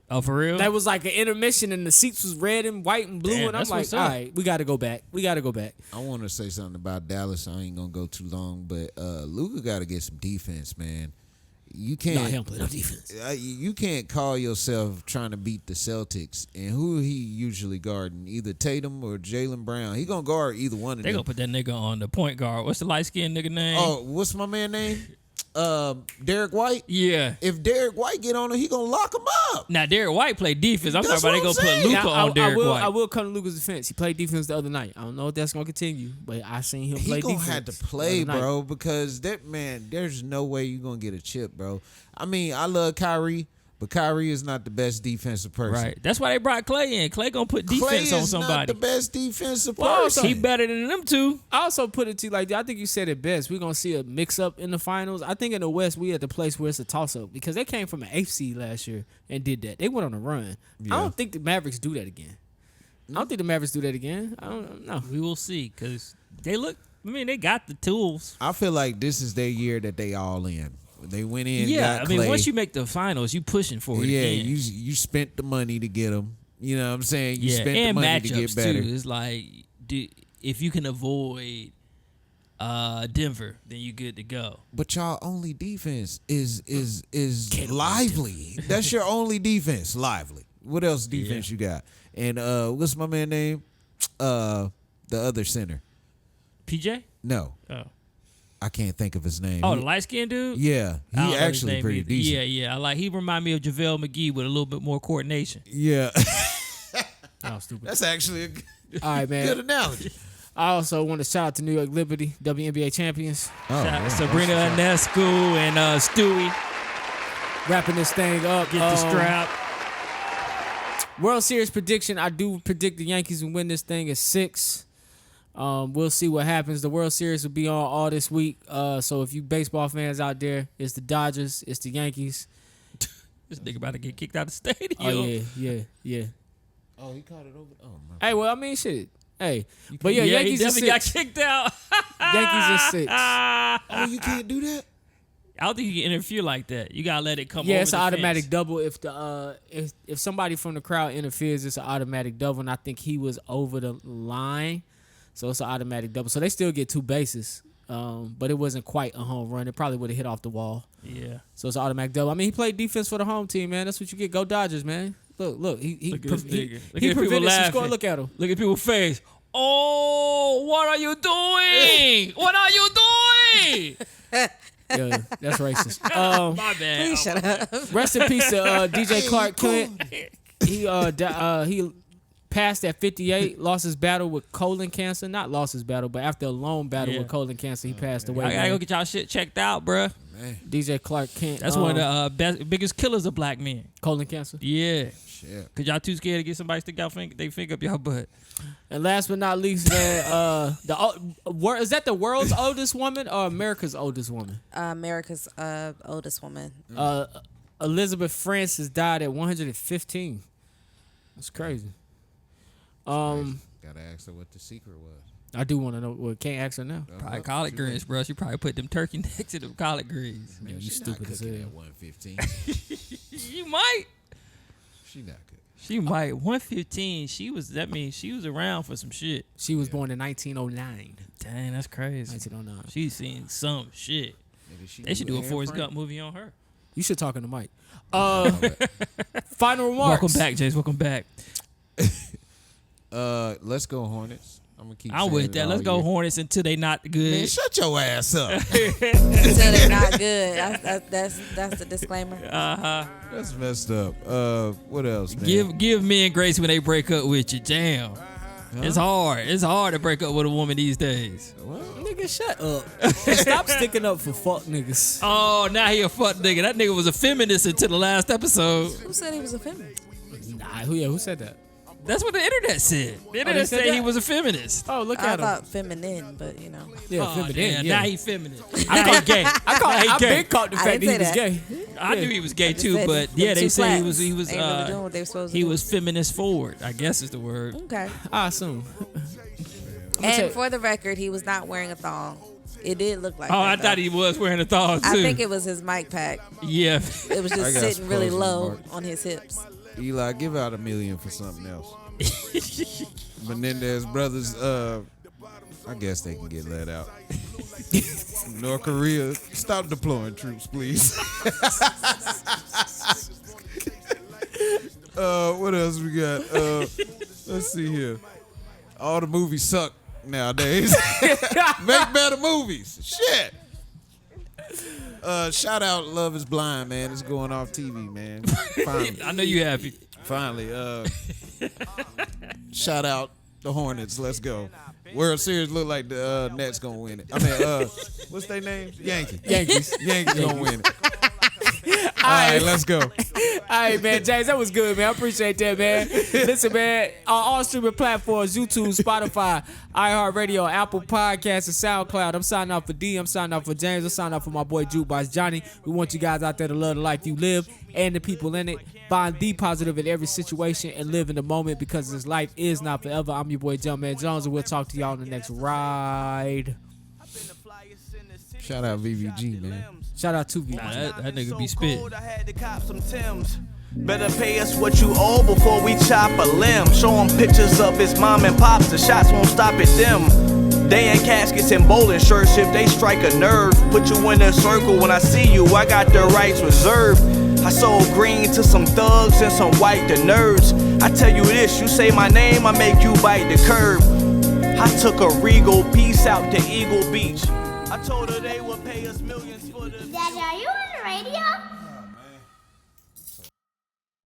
oh, for real? That was like an intermission, and the seats was red and white and blue. Damn, and I'm that's like, what's all up. right, we got to go back. We got to go back. I want to say something about Dallas. I ain't gonna go too long, but Luka got to get some defense, man. You can't. Nah, he don't play no defense. You can't call yourself trying to beat the Celtics. And who he usually guarding? Either Tatum or Jaylen Brown. He gonna guard either one of They them. gonna put that nigga on the point guard. What's the light skinned nigga name? Oh, what's my man name? Derek White. yeah. If Derek White get on him, he gonna lock him up. Now Derek White played defense. I'm That's talking about what they I'm gonna saying. put Luka Now, on Derek White. I will come to Luka's defense. He played defense the other night. I don't know if that's gonna continue, but I seen him play He gonna defense. have to the play, other night. bro, because that man, there's no way you gonna get a chip, bro. I mean, I love Kyrie, but Kyrie is not the best defensive person. Right. That's why they brought Clay in. Clay gonna put Clay defense on is not somebody. the best defensive Well, person. He better than them two. I also put it to you like that. I think you said it best. We're gonna see a mix up in the finals. I think in the West we at the place where it's a toss up because they came from an 8th seed last year and did that. They went on a run. Yeah. I don't think the Mavericks do that again. I don't think the Mavericks do that again. I don't know. We will see because they look. I mean, they got the tools. I feel like this is their year that they all in. They went in, Yeah, got I mean, Clay. once you make the finals, you pushing for it. yeah, again. you spent the money to get them. You know what I'm saying? You yeah, spent the and money to matchups get better. too. It's like, if you can avoid Denver, then you good to go. But y'all only defense is lively. That's your only defense, lively. What else defense you got? And what's my man name? The other center. PJ? No, Oh, I can't think of his name. oh, He- the light skinned dude. yeah, I don't he know his actually name pretty either. decent. Yeah. He remind me of JaVale McGee with a little bit more coordination. Yeah, Oh, stupid. that's actually a All right, man. good analogy. I also want to shout out to New York Liberty, WNBA champions, Oh, Shout out yeah. Sabrina Ionescu and Stewie. wrapping this thing up. Get the strap. World Series prediction. I do predict the Yankees will win this thing at 6. We'll see what happens. The World Series will be on all this week. So if you baseball fans out there, it's the Dodgers, it's the Yankees. This nigga about to get kicked out of the stadium. Oh yeah. Oh, he caught it over. Oh my. Hey, well, I mean, shit. Hey, but yeah, he Yankees are definitely got 6. kicked out. Yankees are 6. Oh, you can't do that. I don't think you can interfere like that. You gotta let it come. Yeah, over it's the an automatic fence. double. If the if somebody from the crowd interferes, it's an automatic double. And I think he was over the line, so it's an automatic double. So they still get 2 bases, but it wasn't quite a home run. It probably would have hit off the wall. Yeah. So it's an automatic double. I mean, he played defense for the home team, man. That's what you get. Go Dodgers, man. Look, he Look at this nigga. Look he at people prevented some laughing. score. Look at him. Look at people's face. Oh, what are you doing? What are you doing? Yeah, that's racist. My bad. Please shut up. Rest in peace to DJ Clark Kent. He passed at 58, lost his battle with colon cancer. Not lost his battle, but after a long battle Yeah. with colon cancer, he passed away. I gotta go man. get y'all shit checked out, bruh. Man, DJ Clark Kent. That's one of the biggest killers of black men. colon cancer. Yeah. shit. Cause y'all too scared to get somebody to stick y'all they finger up y'all butt. And last but not least, man, is that the world's oldest woman or America's oldest woman? America's oldest woman. Elizabeth Francis died at 115. That's crazy. Gotta ask her what the secret was. I do want to know. Well, can't ask her now. Probably collard greens, bro. She probably put them turkey necks to them collard greens. Man, you She stupid not as cooking hell. at 115. You might. She not good. She might. 115. That means she was around for some shit. She was born in 1909. Dang, that's crazy. 1909. She's seen some shit. Nigga, she They should do a Anne Forrest Frank. Gump movie on her. You should talk in the mic. Final remarks. Welcome back, Jace. Welcome back. Let's go Hornets. I'm gonna keep. I'm with that. Let's go Hornets until they not good. Man, shut your ass up. Until they're not good. That's the disclaimer. That's messed up. What else, man? Give men grace when they break up with you. Damn. It's hard. It's hard to break up with a woman these days. What? Nigga, shut up. Stop sticking up for fuck niggas. Oh, now he a fuck nigga. That nigga was a feminist until the last episode. Who said he was a feminist? Nah, who said that? That's what the internet said. The internet said said that? he was a feminist. Oh, look I at him. thought feminine, but you know. Yeah, Oh, feminine. damn, Yeah. now he feminist. Now he gay. I've been caught the I fact that didn't he was say gay. I knew he was gay just too, said but them yeah, they two say flats he was ain't really doing what they were supposed to he do. was feminist forward, I guess is the word. Okay. I assume. And for the record, he was not wearing a thong. It did look like Oh, that, I though. thought he was wearing a thong too. I think it was his mic pack. Yeah. It was I just got sitting some really closing low remarks. on his hips. Eli, give out $1 million for something else. Menendez brothers, I guess they can get let out. North Korea, stop deploying troops, please. What else we got? Let's see here. All the movies suck nowadays. Make better movies. Shit. Shout out Love is Blind, man. It's going off TV, man. Finally. I know you happy. Finally. Shout out the Hornets. Let's go. World Series look like the Nets gonna win it. I mean, what's their name? Yankees gonna win it. All right, let's go. All right, man. James, that was good, man. I appreciate that, man. Listen, man, on all streaming platforms, YouTube, Spotify, iHeartRadio, Apple Podcasts, and SoundCloud. I'm signing off for D. I'm signing off for James. I'm signing off for my boy Jukebox Johnny. We want you guys out there to love the life you live and the people in it. Find the positive in every situation and live in the moment because this life is not forever. I'm your boy Jumpman Jones, and we'll talk to y'all on the next ride. Shout out VVG, man. Shout out to VVG. That nigga be spit. I had to cop some Timbs. Better pay us what you owe before we chop a limb. Show 'em pictures of his mom and pops. The shots won't stop at them. They in caskets and bowling shirts if they strike a nerve. Put you in a circle when I see you. I got the rights reserved. I sold green to some thugs and some white to nerds. I tell you this, you say my name, I make you bite the curb. I took a Regal piece out to Eagle Beach. I told her they would pay us millions for the... Daddy, are you on the radio?